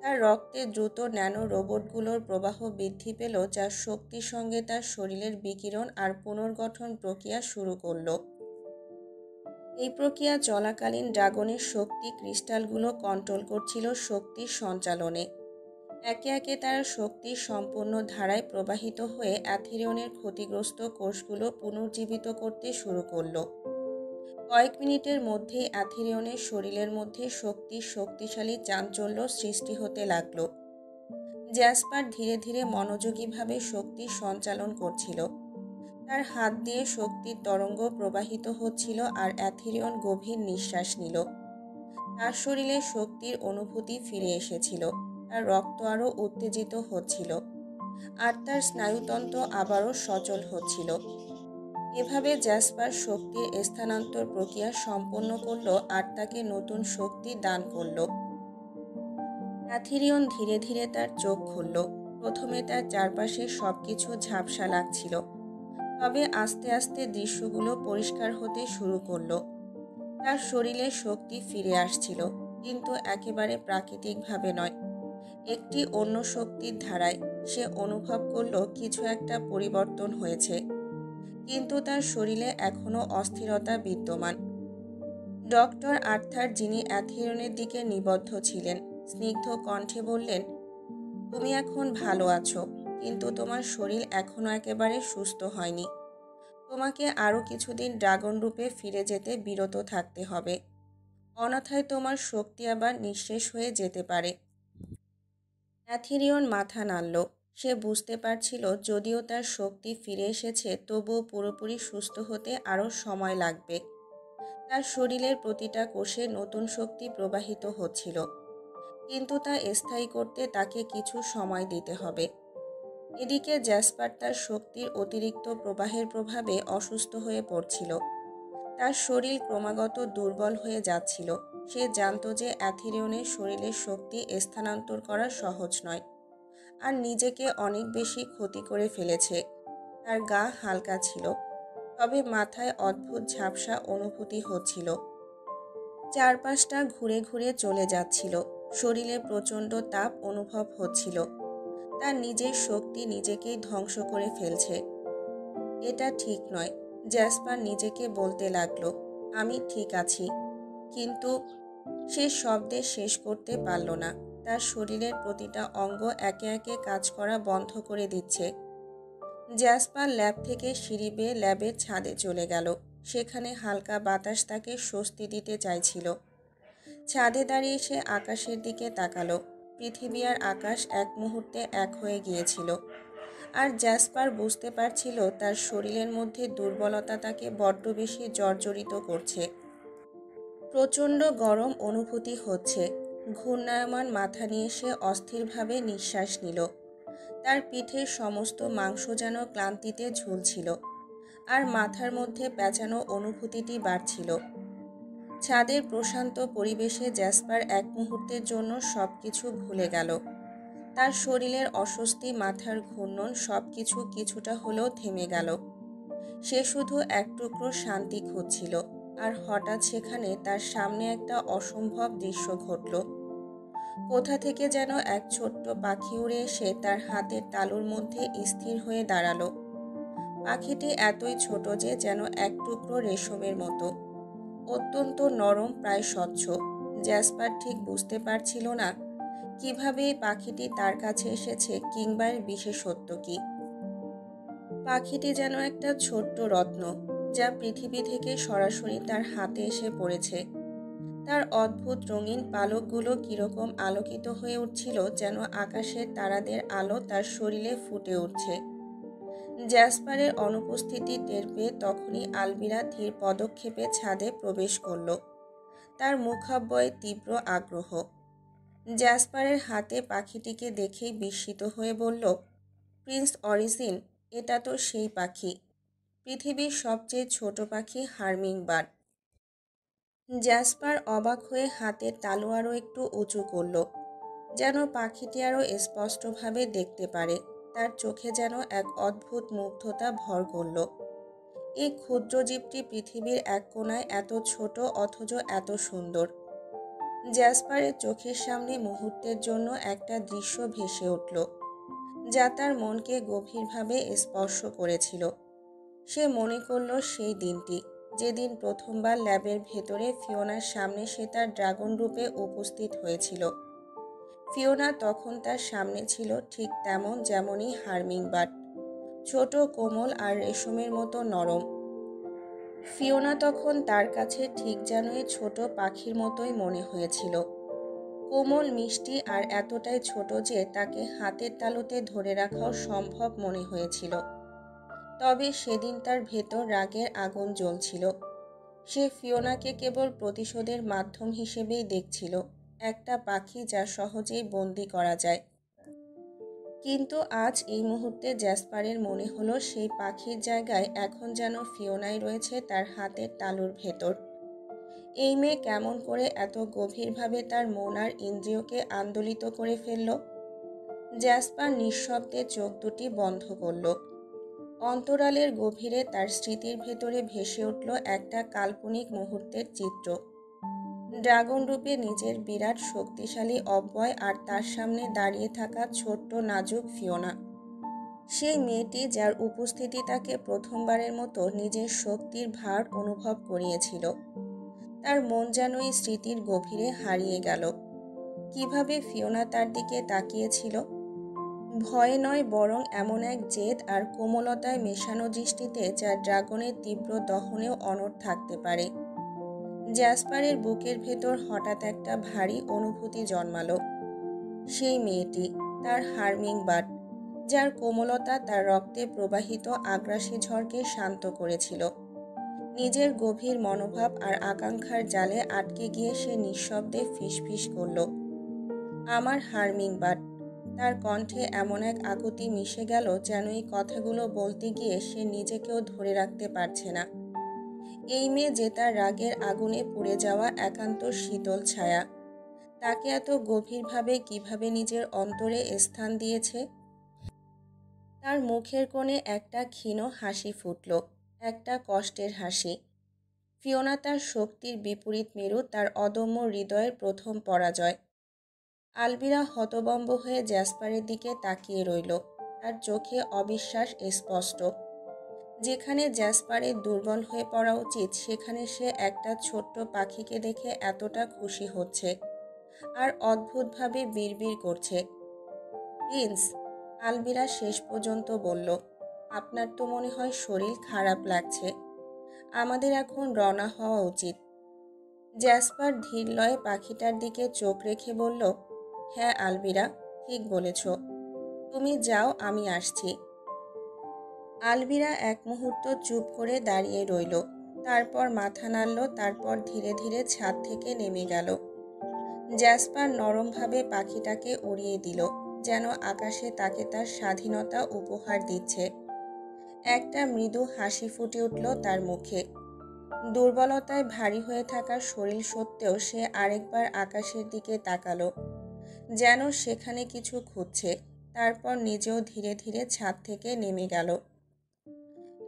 তার রক্তে দ্রুত ন্যানো রোবটগুলোর প্রবাহ বৃদ্ধি পেল, যার শক্তির সঙ্গে তার শরীরের বিকিরণ আর পুনর্গঠন প্রক্রিয়া শুরু করলো। এই প্রক্রিয়া চলাকালীন ড্রাগনের শক্তি ক্রিস্টালগুলো কন্ট্রোল করছিল শক্তির সঞ্চালনে। একে একে তারা শক্তির সম্পূর্ণ ধারায় প্রবাহিত হয়ে অ্যাথিরিয়নের ক্ষতিগ্রস্ত কোষগুলো পুনর্জীবিত করতে শুরু করলো। কয়েক মিনিটের মধ্যেই অ্যাথিরিয়নের শরীরের মধ্যে শক্তিশালী চাঞ্চল্য সৃষ্টি হতে লাগলো। জ্যাসপার ধীরে ধীরে মনোযোগীভাবে শক্তি সঞ্চালন করছিল। তার হাত দিয়ে শক্তির তরঙ্গ প্রবাহিত হচ্ছিল আর অ্যাথিরিয়ন গভীর নিঃশ্বাস নিল। তার শরীরে শক্তির অনুভূতি ফিরে এসেছিল। তার রক্ত আরও উত্তেজিত হচ্ছিল আর তার স্নায়ুতন্ত্র আবারও সচল হচ্ছিল। এভাবে জ্যাসপার শক্তির স্থানান্তর প্রক্রিয়া সম্পন্ন করলো আর তাকে নতুন শক্তি দান করলো। অ্যাথিরিয়ন ধীরে ধীরে তার চোখ খুলল। প্রথমে তার চারপাশে সবকিছু ঝাপসা লাগছিল, তবে আস্তে আস্তে দৃশ্যগুলো পরিষ্কার হতে শুরু করলো। তার শরীরে শক্তি ফিরে আসছিল, কিন্তু একেবারে প্রাকৃতিকভাবে নয়, একটি অন্য শক্তির ধারায়। সে অনুভব করলো কিছু একটা পরিবর্তন হয়েছে, কিন্তু তার শরীরে এখনও অস্থিরতা বিদ্যমান। ডক্টর আর্থার, যিনি অ্যাথিরিয়নের দিকে নিবদ্ধ ছিলেন, স্নিগ্ধ কণ্ঠে বললেন, তুমি এখন ভালো আছো, কিন্তু তোমার শরীর এখনও একেবারে সুস্থ হয়নি। তোমাকে আরও কিছুদিন ড্রাগন রূপে ফিরে যেতে বিরত থাকতে হবে, অন্যথায় তোমার শক্তি আবার নিঃশেষ হয়ে যেতে পারে। অ্যাথিরিয়ন মাথা নাড়ল। সে বুঝতে পারছিল যদিও তার শক্তি ফিরে এসেছে, তবুও পুরোপুরি সুস্থ হতে আরও সময় লাগবে। তার শরীরের প্রতিটা কোষে নতুন শক্তি প্রবাহিত হচ্ছিল, কিন্তু তা স্থায়ী করতে তাকে কিছু সময় দিতে হবে। এদিকে জ্যাসপার তার শক্তির অতিরিক্ত প্রবাহের প্রভাবে অসুস্থ হয়ে পড়ছিল। তার শরীর ক্রমাগত দুর্বল হয়ে যাচ্ছিল। সে জানত যে অ্যাথিরিয়নের শরীরের শক্তি স্থানান্তর করা সহজ নয়, আর নিজেকে অনেক বেশি ক্ষতি করে ফেলেছে। তার গা হালকা ছিল, তবে মাথায় অদ্ভুত ঝাপসা অনুভূতি হচ্ছিল। চারপাশটা ঘুরে ঘুরে চলে যাচ্ছিল। শরীরে প্রচণ্ড তাপ অনুভব হচ্ছিল। তার নিজের শক্তি নিজেকেই ধ্বংস করে ফেলছে। এটা ঠিক নয়, জ্যাসপার নিজেকে বলতে লাগলো। আমি ঠিক আছি, কিন্তু সে শব্দে শেষ করতে পারল না। তার শরীরের প্রতিটা অঙ্গ একে একে কাজ করা বন্ধ করে দিচ্ছে। জ্যাসপার ল্যাব থেকে সিঁড়ি বেয়ে ল্যাবের ছাদে চলে গেল। সেখানে হালকা বাতাস তাকে স্বস্তি দিতে চাইছিল। ছাদে দাঁড়িয়ে সে আকাশের দিকে তাকালো। পৃথিবী আর আকাশ এক মুহূর্তে এক হয়ে গিয়েছিল, আর জ্যাসপার বুঝতে পারছিল তার শরীরের মধ্যে দুর্বলতা তাকে বড্ড বেশি জর্জরিত করছে। প্রচণ্ড গরম অনুভূতি হচ্ছে। ঘূর্ণায়মান মাথা নিয়ে সে অস্থিরভাবে নিঃশ্বাস নিল। তার পিঠের সমস্ত মাংস যেন ক্লান্তিতে ঝুলছিল, আর মাথার মধ্যে পেঁচানো অনুভূতিটি বাড়ছিল। ছাদের প্রশান্ত পরিবেশে জ্যাসপার এক মুহূর্তের জন্য সবকিছু ভুলে গেল। তার শরীরের অস্বস্তি, মাথার ঘূর্ণন সবকিছু কিছুটা হলেও থেমে গেল। সে শুধু এক টুকরো শান্তি খুঁজছিল। আর হঠাৎ সেখানে তার সামনে একটা অসম্ভব দৃশ্য ঘটল। কোথা থেকে যেন এক ছোট্ট পাখি উড়ে এসে তার হাতের তালুর মধ্যে স্থির হয়ে দাঁড়ালো। পাখিটি এতই ছোট যে যেন এক টুকরো রেশমের মতো, অত্যন্ত নরম, প্রায় স্বচ্ছ। জ্যাসপার ঠিক বুঝতে পারছিল না কিভাবে এই পাখিটি তার কাছে এসেছে কিংবা এর বিশেষত্ব কি। পাখিটি যেন একটা ছোট্ট রত্ন, যা পৃথিবী থেকে সরাসরি তার হাতে এসে পড়েছে। তার অদ্ভুত রঙিন পালকগুলো কিরকম আলোকিত হয়ে উঠছিল, যেন আকাশের তারাদের আলো তার শরীরে ফুটে উঠছে। জ্যাসপারের অনুপস্থিতি টের পেয়ে তখনই আলবিরা ধীর পদক্ষেপে ছাদে প্রবেশ করল, তার মুখাবয়বে তীব্র আগ্রহ। জ্যাসপারের হাতে পাখিটিকে দেখেই বিস্মিত হয়ে বলল, প্রিন্স অরিজিন, এটা তো সেই পাখি, পৃথিবীর সবচেয়ে ছোট পাখি, হার্মিংবার্ড। জ্যাসপার অবাক হয়ে হাতের তালু আরও একটু উঁচু করল, যেন পাখিটি আরও স্পষ্টভাবে দেখতে পারে। তার চোখে যেন এক অদ্ভুত মুগ্ধতা ভর করল। এই ক্ষুদ্র জীবটি পৃথিবীর এক কোণায় এত ছোট অথচ এত সুন্দর। জ্যাসপারের চোখের সামনে মুহূর্তের জন্য একটা দৃশ্য ভেসে উঠল, যা তার মনকে গভীরভাবে স্পর্শ করেছিল। সে মনে করল সেই দিনটি, যেদিন প্রথমবার ল্যাবের ভেতরে ফিওনার সামনে সে তার ড্রাগন রূপে উপস্থিত হয়েছিল। ফিওনা তখন তার সামনে ছিল ঠিক তেমন, যেমনই হার্মিংবার্ড, ছোট, কোমল আর রেশমের মতো নরম। ফিওনা তখন তার কাছে ঠিক যেন এই ছোট পাখির মতোই মনে হয়েছিল, কোমল, মিষ্টি আর এতটাই ছোট যে তাকে হাতের তালুতে ধরে রাখাও সম্ভব মনে হয়েছিল। তবে সেদিন তার ভেতর রাগের আগুন জ্বলছিল। সে ফিওনাকে কেবল প্রতিশোধের মাধ্যম হিসেবেই দেখছিল, একটা পাখি যা সহজেই বন্দি করা যায়। কিন্তু আজ এই মুহূর্তে জ্যাসপারের মনে হলো সেই পাখির জায়গায় এখন যেন ফিওনাই রয়েছে তার হাতের তালুর ভেতর। এই মেয়ে কেমন করে এত গভীরভাবে তার মন আর ইন্দ্রিয়কে আন্দোলিত করে ফেলল? জ্যাসপার নিঃশব্দে চোখ দুটি বন্ধ করল। অন্তরালের গভীরে তার স্মৃতির ভেতরে ভেসে উঠল একটা কাল্পনিক মুহূর্তের চিত্র। ড্রাগন রূপে নিজের বিরাট শক্তিশালী অব্যয়, আর তার সামনে দাঁড়িয়ে থাকা ছোট্ট নাজুক ফিওনা, সেই মেয়েটি যার উপস্থিতি তাকে প্রথমবারের মতো নিজের শক্তির ভার অনুভব করিয়েছিল। তার মন যেন এই স্মৃতির গভীরে হারিয়ে গেল। কিভাবে ফিওনা তার দিকে তাকিয়েছিল, ভয়ে নয় বরং এমন এক জেদ আর কোমলতায় মেশানো দৃষ্টিতে, যা ড্রাগনের তীব্র দহনেও অনড় থাকতে পারে। জ্যাসপারের বুকের ভেতর হঠাৎ একটা ভারী অনুভূতি জন্মালো। সেই মেয়েটি, তার হার্মিংবার্ড, যার কোমলতা তার রক্তে প্রবাহিত আগ্রাসী ঝড়কে শান্ত করেছিল। নিজের গভীর মনোভাব আর আকাঙ্ক্ষার জালে আটকে গিয়ে সে নিঃশব্দে ফিসফিস করল, আমার হার্মিংবার্ড। তার কণ্ঠে এমন এক আকুতি মিশে গেল, যেন এই কথাগুলো বলতে গিয়ে সে নিজেকেও ধরে রাখতে পারছে না। এই মেয়ে যে তার রাগের আগুনে পুড়ে যাওয়া একান্ত শীতল ছায়া, তাকে এত গভীরভাবে কিভাবে নিজের অন্তরে স্থান দিয়েছে। তার মুখের কোণে একটা ক্ষীণ হাসি ফুটল, একটা কষ্টের হাসি। ফিওনা তার শক্তির বিপরীত মেরু, তার অদম্য হৃদয়ের প্রথম পরাজয়। আলবিরা হতবম্ব হয়ে জ্যাসপারের দিকে তাকিয়ে রইল, তার চোখে অবিশ্বাস স্পষ্ট। যেখানে জ্যাসপারের দুর্বল হয়ে পড়া উচিত, সেখানে সে একটা ছোট্ট পাখিকে দেখে এতটা খুশি হচ্ছে আর অদ্ভুতভাবে বিড়বিড় করছে। প্রিন্স, আলবিরা শেষ পর্যন্ত বলল, আপনার তো মনে হয় শরীর খারাপ লাগছে, আমাদের এখন রওনা হওয়া উচিত। জ্যাসপার ধীর লয়ে পাখিটার দিকে চোখ রেখে বলল, হ্যাঁ আলবিরা, ঠিক বলেছ, তুমি যাও, আমি আসছি। আলবিরা এক মুহূর্ত চুপ করে দাঁড়িয়ে রইল, তারপর মাথা নাড়ল, তারপর ধীরে ধীরে ছাদ থেকে নেমে গেল। জ্যাসপার নরমভাবে পাখিটাকে উড়িয়ে দিল, যেন আকাশে তাকে তার স্বাধীনতা উপহার দিচ্ছে। একটা মৃদু হাসি ফুটে উঠল তার মুখে। দুর্বলতায় ভারী হয়ে থাকা শরীর সত্ত্বেও সে আরেকবার আকাশের দিকে তাকালো, যেন সেখানে কিছু খুঁজছে। তারপর নিজেও ধীরে ধীরে ছাদ থেকে নেমে গেল।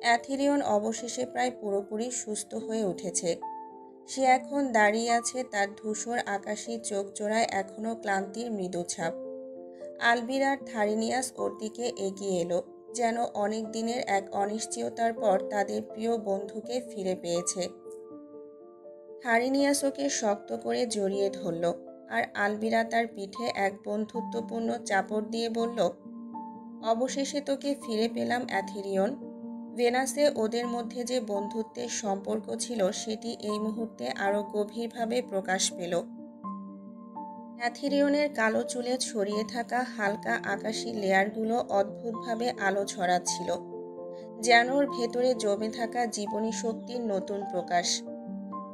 অ্যাথেরিয়ন অবশেষে প্রায় পুরোপুরি সুস্থ হয়ে উঠেছে। সে এখন দাঁড়িয়ে আছে, তার ধূসর আকাশী চোখ জোড়ায় এখনো ক্লান্তির মৃদু ছাপ। আলবিরার থারিনিয়াস ওর দিকে এগিয়ে এলো, যেন অনেক দিনের এক অনিশ্চয়তার পর তাদের প্রিয় বন্ধুকে ফিরে পেয়েছে। থারিনিয়াস ওকে শক্ত করে জড়িয়ে ধরল, আর আলবিরা তার পিঠে এক বন্ধুত্বপূর্ণ চাপড় দিয়ে বলল, অবশেষে তোকে ফিরে পেলাম অ্যাথেরিয়ন। ভেনাসে ওদের মধ্যে যে বন্ধুত্বের সম্পর্ক ছিল সেটি এই মুহূর্তে আরও গভীরভাবে প্রকাশ পেল। অ্যাথেরিয়নের কালো চুলে ছড়িয়ে থাকা হালকা আকাশী লেয়ারগুলো অদ্ভুতভাবে আলো ছড়াচ্ছিল, যেন ওর ভেতরে জমে থাকা জীবনী শক্তির নতুন প্রকাশ।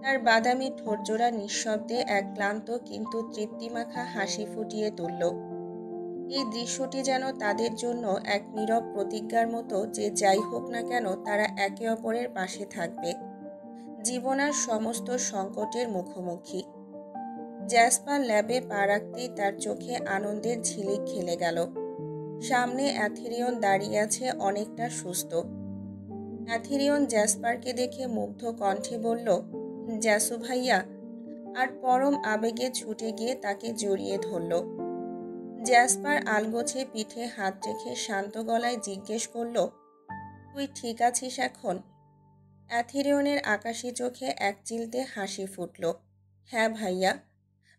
তার বাদামি ঠোঁটজোড়া নিঃশব্দে এক ক্লান্ত কিন্তু তৃপ্তিমাখা হাসি ফুটিয়ে তুলল। এই দৃশ্যটি যেন তাদের জন্য এক নীরব প্রতিজ্ঞার মতো যে যাই হোক না কেন তারা একে অপরের পাশে থাকবে, জীবনের সমস্ত সংকটের মুখোমুখি। জ্যাসপার ল্যাবে পা রাখতেই তার চোখে আনন্দের ঝিলিক খেলে গেল। সামনে অ্যাথেরিয়ন দাঁড়িয়ে আছে, অনেকটা সুস্থ। অ্যাথেরিয়ন জ্যাসপারকে দেখে মুগ্ধ কণ্ঠে বলল, জ্যাসু ভাইয়া, আর পরম আবেগে ছুটে গিয়ে তাকে জড়িয়ে ধরল। জ্যাসপার আলগোছে পিঠে হাত রেখে শান্ত গলায় জিজ্ঞেস করল, তুই ঠিক আছিস এখন? অ্যাথেরিয়নের আকাশী চোখে এক চিলতে হাসি ফুটল। হ্যাঁ ভাইয়া,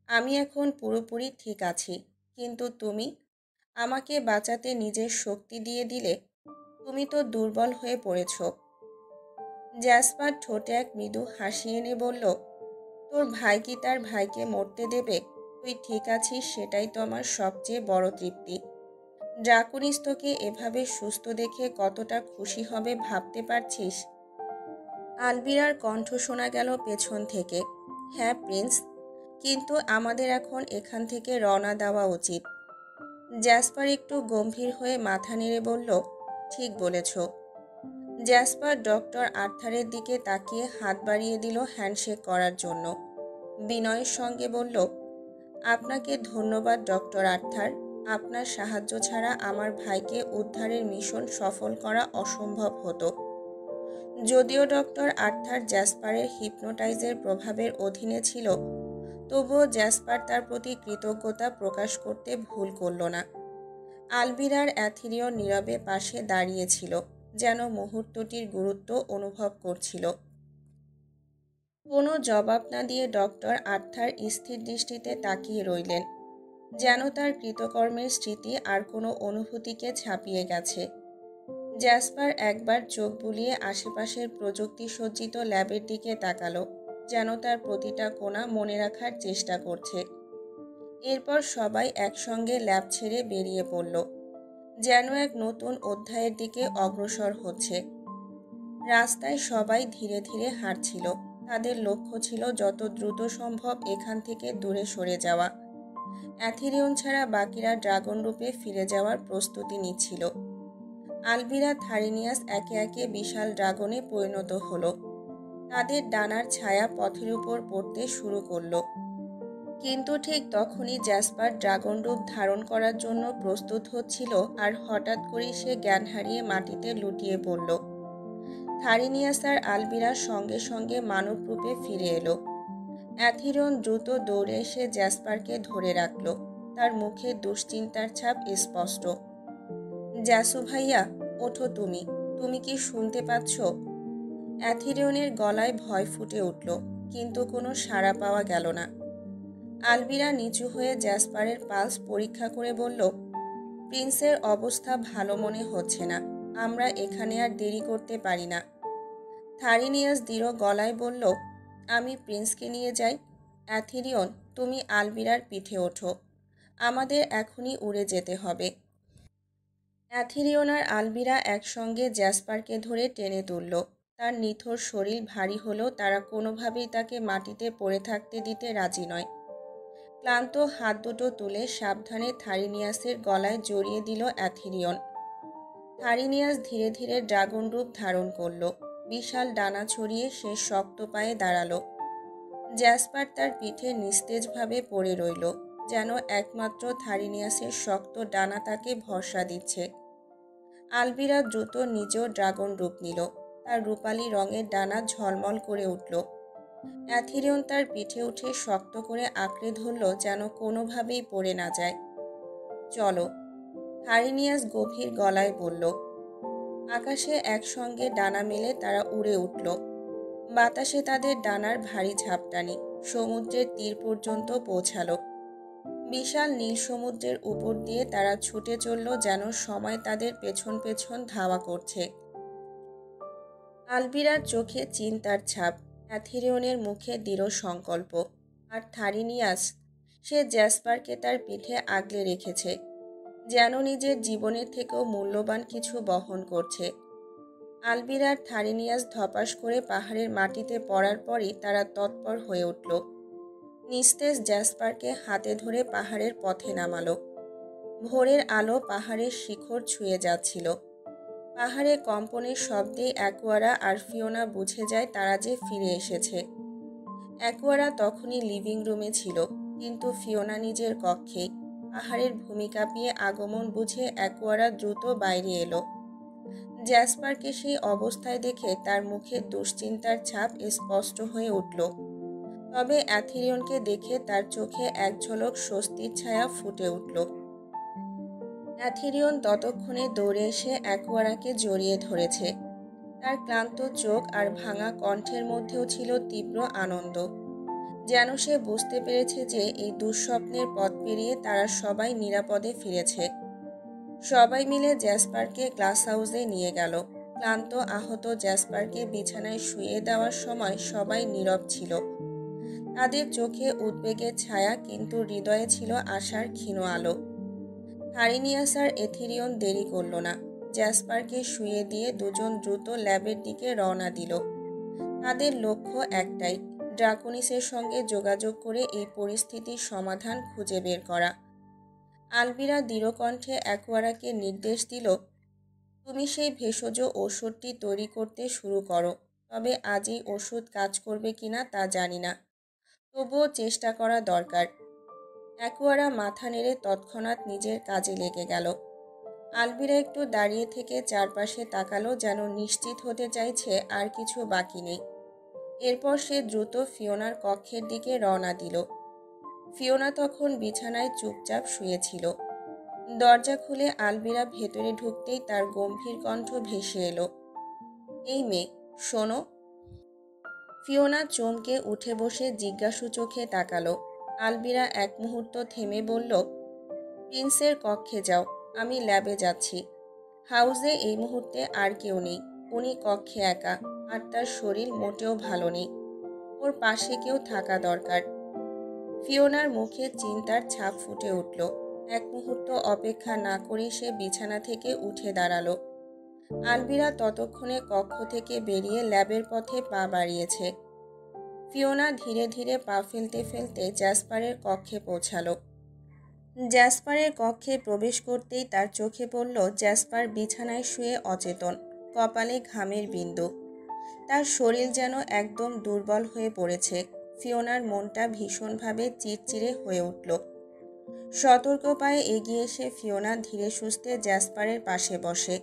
আমি এখন পুরোপুরি ঠিক আছি। কিন্তু তুমি আমাকে বাঁচাতে নিজের শক্তি দিয়ে দিলে। তুমি তো দুর্বল হয়ে পড়েছ। জ্যাসপার ঠোঁটে এক মৃদু হাসি এনে বলল, তোর ভাই কি তার ভাইকে মরতে দেবে? তুই ঠিক আছিস সেটাই তো আমার সবচেয়ে বড় তৃপ্তি। ড্রাকোনিস তোকে এভাবে সুস্থ দেখে কতটা খুশি হবে ভাবতে পারছিস? আলবিরার কণ্ঠ শোনা গেল পেছন থেকে। হ্যাঁ প্রিন্স, কিন্তু আমাদের এখন এখান থেকে রওনা দেওয়া উচিত। জ্যাসপার একটু গম্ভীর হয়ে মাথা নেড়ে বলল, ঠিক বলেছ। জ্যাসপার ডক্টর আর্থারের দিকে তাকিয়ে হাত বাড়িয়ে দিল হ্যান্ডশেক করার জন্য। বিনয়ের সঙ্গে বলল, আপনাকে ধন্যবাদ ডক্টর আর্থার। আপনার সাহায্য ছাড়া আমার ভাইকে উদ্ধারের মিশন সফল করা অসম্ভব হতো। যদিও ডক্টর আর্থার জ্যাসপারের হিপনোটাইজের প্রভাবের অধীনে ছিল, তবুও জ্যাসপার তার প্রতি কৃতজ্ঞতা প্রকাশ করতে ভুল করল না। আলবিরার অ্যাথেরিয়ন নীরবে পাশে দাঁড়িয়েছিল, যেন মুহূর্তটির গুরুত্ব অনুভব করছিল। কোনো জবাব না দিয়ে ডক্টর আর্থার স্থির দৃষ্টিতে তাকিয়ে রইলেন, যেন তার কৃতকর্মের স্মৃতি আর কোনো অনুভূতিকে ছাপিয়ে গেছে। জ্যাসপার একবার চোখ বুলিয়ে আশেপাশের প্রযুক্তি সজ্জিত ল্যাবের দিকে তাকালো, যেন তার প্রতিটা কোণা মনে রাখার চেষ্টা করছে। এরপর সবাই একসঙ্গে ল্যাব ছেড়ে বেরিয়ে পড়ল, যেন এক নতুন অধ্যায়ের দিকে অগ্রসর হচ্ছে। রাস্তায় সবাই ধীরে ধীরে হাঁটছিল। তাদের লক্ষ্য ছিল যত দ্রুত সম্ভব এখান থেকে দূরে সরে যাওয়া। অ্যাথেরিয়ন ছাড়া বাকিরা ড্রাগন রূপে ফিরে যাওয়ার প্রস্তুতি নিচ্ছিল। আলবিরা থারিনিয়াস একে একে বিশাল ড্রাগনে পরিণত হলো। তাদের ডানার ছায়া পথের উপর পড়তে শুরু করলো। কিন্তু ঠিক তখনই জ্যাসপার ড্রাগন রূপ ধারণ করার জন্য প্রস্তুত হচ্ছিল, আর হঠাৎ করে সে জ্ঞান হারিয়ে মাটিতে লুটিয়ে পড়ল। থারিনিয়াস আর আলবিরার সঙ্গে সঙ্গে মানব রূপে ফিরে এলো। অ্যাথেরিয়ন দ্রুত দৌড়ে এসে জ্যাসপারকে ধরে রাখল, তার মুখে দুশ্চিন্তার ছাপ স্পষ্ট। জ্যাসু ভাইয়া, ওঠো, তুমি তুমি কি শুনতে পাচ্ছ? অ্যাথেরিয়নের গলায় ভয় ফুটে উঠল, কিন্তু কোনো সাড়া পাওয়া গেল না। আলবিরা নিচু হয়ে জ্যাসপারের পালস পরীক্ষা করে বলল, প্রিন্সের অবস্থা ভালো মনে হচ্ছে না। আমরা এখানে আর দেরি করতে পারি না। থারিনিয়াস দৃঢ় গলায় বলল, আমি প্রিন্সকে নিয়ে যাই। অ্যাথেরিয়ন, তুমি আলবিরার পিঠে ওঠো। আমাদের এখনই উড়ে যেতে হবে। অ্যাথেরিয়ন আর আলবিরা একসঙ্গে জ্যাসপারকে ধরে টেনে তুলল। তার নিথর শরীর ভারী হলেও তারা কোনোভাবেই তাকে মাটিতে পড়ে থাকতে দিতে রাজি নয়। ক্লান্ত হাত দুটো তুলে সাবধানে থারিনিয়াসের গলায় জড়িয়ে দিল অ্যাথেরিয়ন। থারিনিয়াস ধীরে ধীরে ড্রাগন রূপ ধারণ করল। বিশাল ডানা ছড়িয়ে সে শক্ত পায়ে দাঁড়ালো। জ্যাসপার তার পিঠে নিস্তেজভাবে পড়ে রইল। যেন একমাত্র থারিনিয়াসের শক্ত ডানা তাকে ভরসা দিচ্ছে। আলবিরা দ্রুত নিজেও ড্রাগন রূপ নিল। তার রূপালী রঙের ডানা ঝলমল করে উঠল। অ্যাথিরিয়ন তার পিঠে উঠে শক্ত করে আঁকড়ে ধরল যেন কোনোভাবেই পড়ে না যায়। চলো, থারিনিয়াস গভীর গলায় বলল। আকাশে একসঙ্গে ডানা মেলে তারা উড়ে উঠল। বাতাসে তাদের ডানার ভারী ঝাপটানি সমুদ্রের তীর পর্যন্ত পৌঁছালো। বিশাল নীল সমুদ্রের উপর দিয়ে তারা ছুটে চলল যেন সময় তাদের পেছন পেছন ধাওয়া করছে। আলবিরার চোখে চিন্তার ছাপ, অ্যাথিরিয়নের মুখে দৃঢ় সংকল্প। আর থারিনিয়াস, সে জ্যাসপারকে তার পিঠে আগলে রেখেছে, যেন নিজের জীবনের থেকেও মূল্যবান কিছু বহন করছে। আলবিরার থারিনিয়াস ধপাস করে পাহাড়ের মাটিতে পড়ার পরই তারা তৎপর হয়ে উঠল। নিস্তেজ জ্যাসপারকে হাতে ধরে পাহাড়ের পথে নামালো। ভোরের আলো পাহাড়ের শিখর ছুঁয়ে যাচ্ছিল। পাহাড়ে কম্পনের শব্দে অ্যাকুয়ারা আর ফিওনা বুঝে যায় তারা যে ফিরে এসেছে। অ্যাকুয়ারা তখনই লিভিং রুমে ছিল, কিন্তু ফিওনা নিজের কক্ষে। পাহাড়ের ভূমি কাঁপিয়ে আগমন বুঝে অ্যাকুয়ারা দ্রুত বাইরে এলো। জ্যাসপারকে সেই অবস্থায় দেখে তার মুখে দুশ্চিন্তার ছাপ স্পষ্ট হয়ে উঠল। তবে অ্যাথিরিয়নকে দেখে তার চোখে এক ঝলক স্বস্তির ছায়া ফুটে উঠল। অ্যাথিরিয়ন ততক্ষণে দৌড়ে এসে অ্যাকুয়ারাকে জড়িয়ে ধরেছে। তার ক্লান্ত চোখ আর ভাঙা কণ্ঠের মধ্যেও ছিল তীব্র আনন্দ, যেন সে বুঝতে পেরেছে যে এই দুঃস্বপ্নের পথ পেরিয়ে তারা সবাই নিরাপদে ফিরেছে। সবাই মিলে জ্যাসপারকে গ্লাস হাউসে নিয়ে গেল। ক্লান্ত আহত জ্যাসপারকে বিছানায় শুইয়ে দেওয়ার সময় সবাই নীরব ছিল। তাদের চোখে উদ্বেগের ছায়া, কিন্তু হৃদয়ে ছিল আশার ক্ষীণ আলো। থারিনিয়াস আর এথিরিয়ন দেরি করল না। জ্যাসপারকে শুইয়ে দিয়ে দুজন দ্রুত ল্যাবের দিকে রওনা দিল। তাদের লক্ষ্য একটাই, ড্রাকোনিসের সঙ্গে যোগাযোগ করে এই পরিস্থিতির সমাধান খুঁজে বের করা। আলবিরা দৃঢ়কণ্ঠে অ্যাকুয়ারাকে নির্দেশ দিল, তুমি সেই ভেষজ ওষুধটি তৈরি করতে শুরু করো। তবে আজই ওষুধ কাজ করবে কিনা তা জানি না, তবুও চেষ্টা করা দরকার। অ্যাকুয়ারা মাথা নেড়ে তৎক্ষণাৎ নিজের কাজে লেগে গেল। আলবিরা একটু দাঁড়িয়ে থেকে চারপাশে তাকালো, যেন নিশ্চিত হতে চাইছে আর কিছু বাকি নেই। এরপর সে দ্রুত ফিওনার কক্ষের দিকে রওনা দিল। ফিওনা তখন বিছানায় চুপচাপ শুয়েছিল। দরজা খুলে আলবিরা ভেতরে ঢুকতেই তার গম্ভীর কণ্ঠ ভেসে এলো, এই মেয়ে, শোনো। ফিওনা চমকে উঠে বসে জিজ্ঞাসু চোখে তাকালো। আলবিরা এক মুহূর্ত থেমে বলল, প্রিন্সের কক্ষে যাও, আমি ল্যাবে যাচ্ছি। হাউসে এই মুহূর্তে আর কেউ নেই, উনি কক্ষে একা, আর তার শরীর মোটেও ভালো নেই। ওর পাশে কেউ থাকা দরকার। ফিওনার মুখে চিন্তার ছাপ ফুটে উঠল। এক মুহূর্ত অপেক্ষা না করে সে বিছানা থেকে উঠে দাঁড়ালো। আলবিরা ততক্ষণে কক্ষ থেকে বেরিয়ে ল্যাবের পথে পা বাড়িয়েছে। ফিওনা ধীরে ধীরে পা ফেলতে ফেলতে জ্যাসপারের কক্ষে পৌঁছালো। জ্যাসপারের কক্ষে প্রবেশ করতেই তার চোখে পড়ল জ্যাসপার বিছানায় শুয়ে অচেতন, কপালে ঘামের বিন্দু। তার শরীর যেন একদম দুর্বল হয়ে পড়েছে। ফিওনার মনটা ভীষণভাবে চিড়চিড়ে হয়ে উঠল। সতর্ক পায়ে এগিয়ে এসে ফিওনা ধীরে সুস্থে জ্যাসপারের পাশে বসে।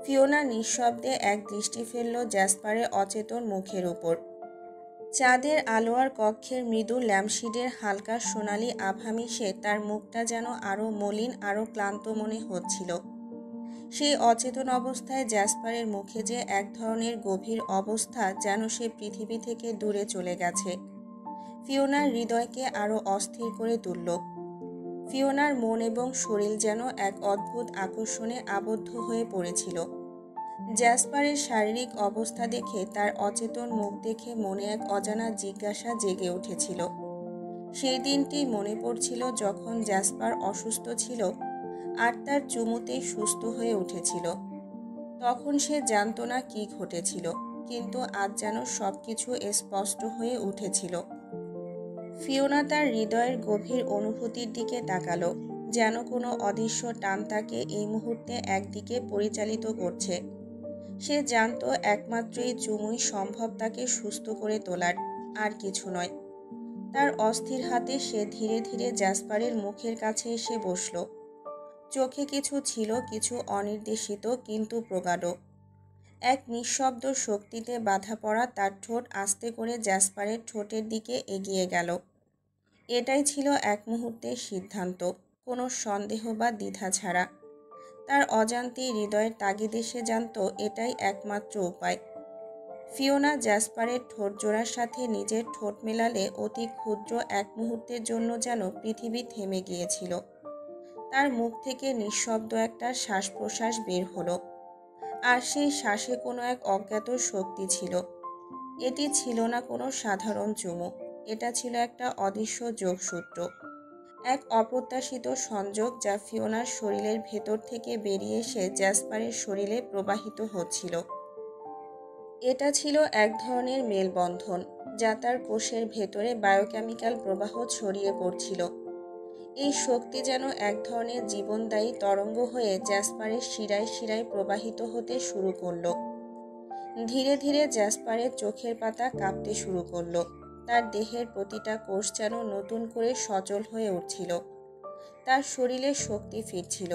ফিওনা নিঃশব্দে এক দৃষ্টি ফেলল জ্যাসপারের অচেতন মুখের উপর। চাঁদের আলো আর কক্ষের মৃদু ল্যাম্পশিডের হালকা সোনালি আভা মিশে তার মুখটা যেন আরও মলিন, আরও ক্লান্ত মনে হচ্ছিল। সেই অচেতন অবস্থায় জ্যাসপারের মুখে যে এক ধরনের গভীর অবস্থা, যেন সে পৃথিবী থেকে দূরে চলে গেছে। ফিওনার হৃদয়কে আরও অস্থির করে তুলল। ফিওনার মন এবং শরীর যেন এক অদ্ভুত আকর্ষণে আবদ্ধ হয়ে পড়েছিল। জ্যাসপারের শারীরিক অবস্থা দেখে, তার অচেতন মুখ দেখে মনে এক অজানা জিজ্ঞাসা জেগে উঠেছিল। সেই দিনটি মনে পড়ছিল যখন জ্যাসপার অসুস্থ ছিল আর তার চুমুতেই সুস্থ হয়ে উঠেছিল। তখন সে জানত না কি ঘটেছিল, কিন্তু আজ যেন সবকিছু স্পষ্ট হয়ে উঠেছিল। ফিওনা তার হৃদয়ের গভীর অনুভূতির দিকে তাকালো, যেন কোনো অদৃশ্য টান তাকে এই মুহূর্তে একদিকে পরিচালিত করছে। সে জানত একমাত্র এই চুমুই সম্ভব তাকে সুস্থ করে তোলার, আর কিছু নয়। তার অস্থির হাতে সে ধীরে ধীরে জ্যাসপারের মুখের কাছে এসে বসল। চোখে কিছু ছিল, কিছু অনির্দেশিত কিন্তু প্রগাঢ়। এক নিঃশব্দ শক্তিতে বাধা পড়া তার ঠোঁট আস্তে করে জ্যাসপারের ঠোঁটের দিকে এগিয়ে গেল। এটাই ছিল এক মুহূর্তের সিদ্ধান্ত, কোনো সন্দেহ বা দ্বিধা ছাড়া। তার অজান্তেই হৃদয়ের তাগিদে সে জানত এটাই একমাত্র উপায়। ফিওনা জ্যাসপারের ঠোঁট জোড়ার সাথে নিজের ঠোঁট মেলালে অতি ক্ষুদ্র এক মুহূর্তের জন্য যেন পৃথিবী থেমে গিয়েছিল। তার মুখ থেকে নিঃশব্দ একটা শ্বাস প্রশ্বাস বের হলো, আর সেই শ্বাসে কোনো এক অজ্ঞাত শক্তি ছিল। এটি ছিল না কোনো সাধারণ চুমু, এটা ছিল একটা অদৃশ্য যোগসূত্র, এক অপ্রত্যাশিত সংযোগ যা ফিওনার শরীরের ভেতর থেকে বেরিয়ে এসে জ্যাসপারের শরীরে প্রবাহিত হচ্ছিল। এটা ছিল এক ধরনের মেলবন্ধন, যা তার কোষের ভেতরে বায়োকেমিক্যাল প্রবাহ ছড়িয়ে পড়ছিল। এই শক্তি যেন এক ধরনের জীবনদায়ী তরঙ্গ হয়ে জ্যাসপারের শিরায় শিরায় প্রবাহিত হতে শুরু করলো। ধীরে ধীরে জ্যাসপারের চোখের পাতা কাঁপতে শুরু করলো। তার দেহের প্রতিটা কোষ যেন নতুন করে সচল হয়ে উঠছিল। তার শরীরে শক্তি ফিরছিল।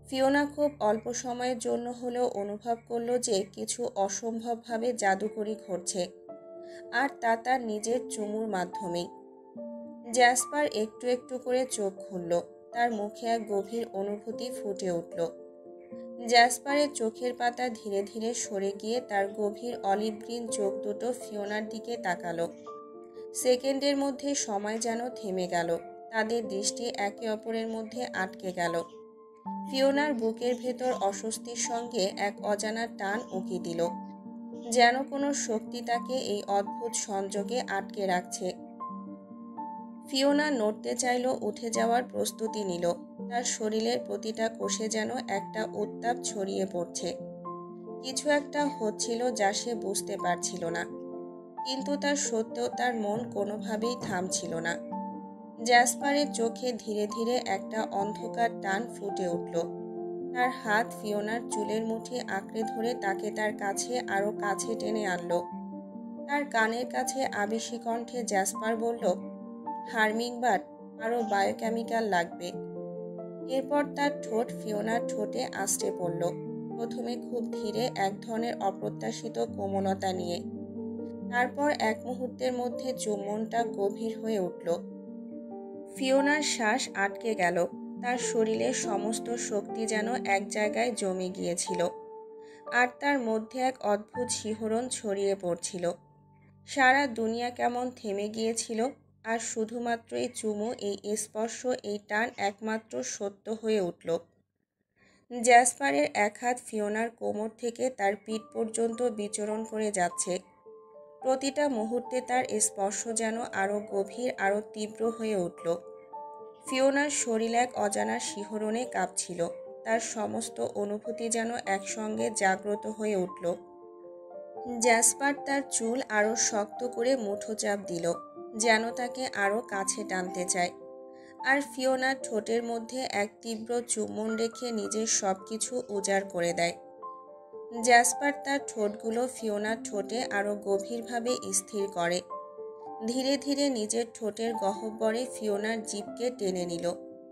ফিওনা খুব অল্প সময়ের জন্য হলেও অনুভব করলো যে কিছু অসম্ভবভাবে জাদুকরি ঘটছে, আর তা তার নিজের চুমুর মাধ্যমেই। জ্যাসপার একটু একটু করে চোখ খুলল। তার মুখে এক গভীর অনুভূতি ফুটে উঠল। জ্যাসপারের চোখের পাতা ধীরে ধীরে সরে গিয়ে তার গভীর অলিভ গ্রিন চোখ দুটো ফিওনার দিকে তাকালো। সেকেন্ডের মধ্যে সময় যেন থেমে গেল। তাদের দৃষ্টি একে অপরের মধ্যে আটকে গেল। ফিওনার বুকের ভেতর অস্বস্তির সঙ্গে এক অজানা টান উকি দিল, যেন কোনো শক্তি তাকে এই অদ্ভুত সংযোগে আটকে রাখছে। ফিওনা নড়তে চাইল, উঠে যাওয়ার প্রস্তুতি নিল। তার শরীরের প্রতিটা কোষে যেন একটা উত্তাপ ছড়িয়ে পড়ছে। কিছু একটা হচ্ছিল যা সে বুঝতে পারছিল না, কিন্তু তার সত্ত্বেও তার মন কোনোভাবেই থামছিল না। জ্যাসপারের চোখে ধীরে ধীরে একটা অন্ধকার টান ফুটে উঠল। তার হাত ফিওনার চুলের মুঠি আঁকড়ে ধরে তাকে তার কাছে আরো কাছে টেনে আনলো। তার কানের কাছে আবেশী কণ্ঠে জ্যাসপার বলল, হার্মিংবার্ড, আরো বায়োকেমিক্যাল লাগবে। এরপর তার ঠোঁট ফিওনার ঠোঁটে আঁচড়ে পড়ল, প্রথমে খুব ধীরে, এক ধরনের অপ্রত্যাশিত কোমলতা নিয়ে। তারপর এক মুহূর্তের মধ্যে চুম্বনটা গভীর হয়ে উঠল। ফিওনার শ্বাস আটকে গেল। তার শরীরের সমস্ত শক্তি যেন এক জায়গায় জমে গিয়েছিল, আর তার মধ্যে এক অদ্ভুত শিহরণ ছড়িয়ে পড়ছিল। সারা দুনিয়া কেমন থেমে গিয়েছিল, আর শুধুমাত্র এই চুমু, এই স্পর্শ, এই টান একমাত্র সত্য হয়ে উঠল। জ্যাসপারের এক হাত ফিওনার কোমর থেকে তার পিঠ পর্যন্ত বিচরণ করে যাচ্ছে। প্রতিটা মুহূর্তে তার স্পর্শ যেন আরও গভীর, আরও তীব্র হয়ে উঠল। ফিওনার শরীর এক অজানা শিহরণে কাঁপছিল। তার সমস্ত অনুভূতি যেন একসঙ্গে জাগ্রত হয়ে উঠল। জ্যাসপার তার চুল আরও শক্ত করে মুঠো চাপ দিল, যেন তাকে আরও কাছে টানতে চায়। আর ফিওনার ঠোঁটের মধ্যে এক তীব্র চুম্বন রেখে নিজের সব কিছু উজাড় করে দেয়। জ্যাসপার তার ঠোঁটগুলো ফিওনার ঠোঁটে আরও গভীরভাবে স্থির করে। ধীরে ধীরে নিজের ঠোঁটের গহ্বরে ফিওনার জিভকে টেনে নিল।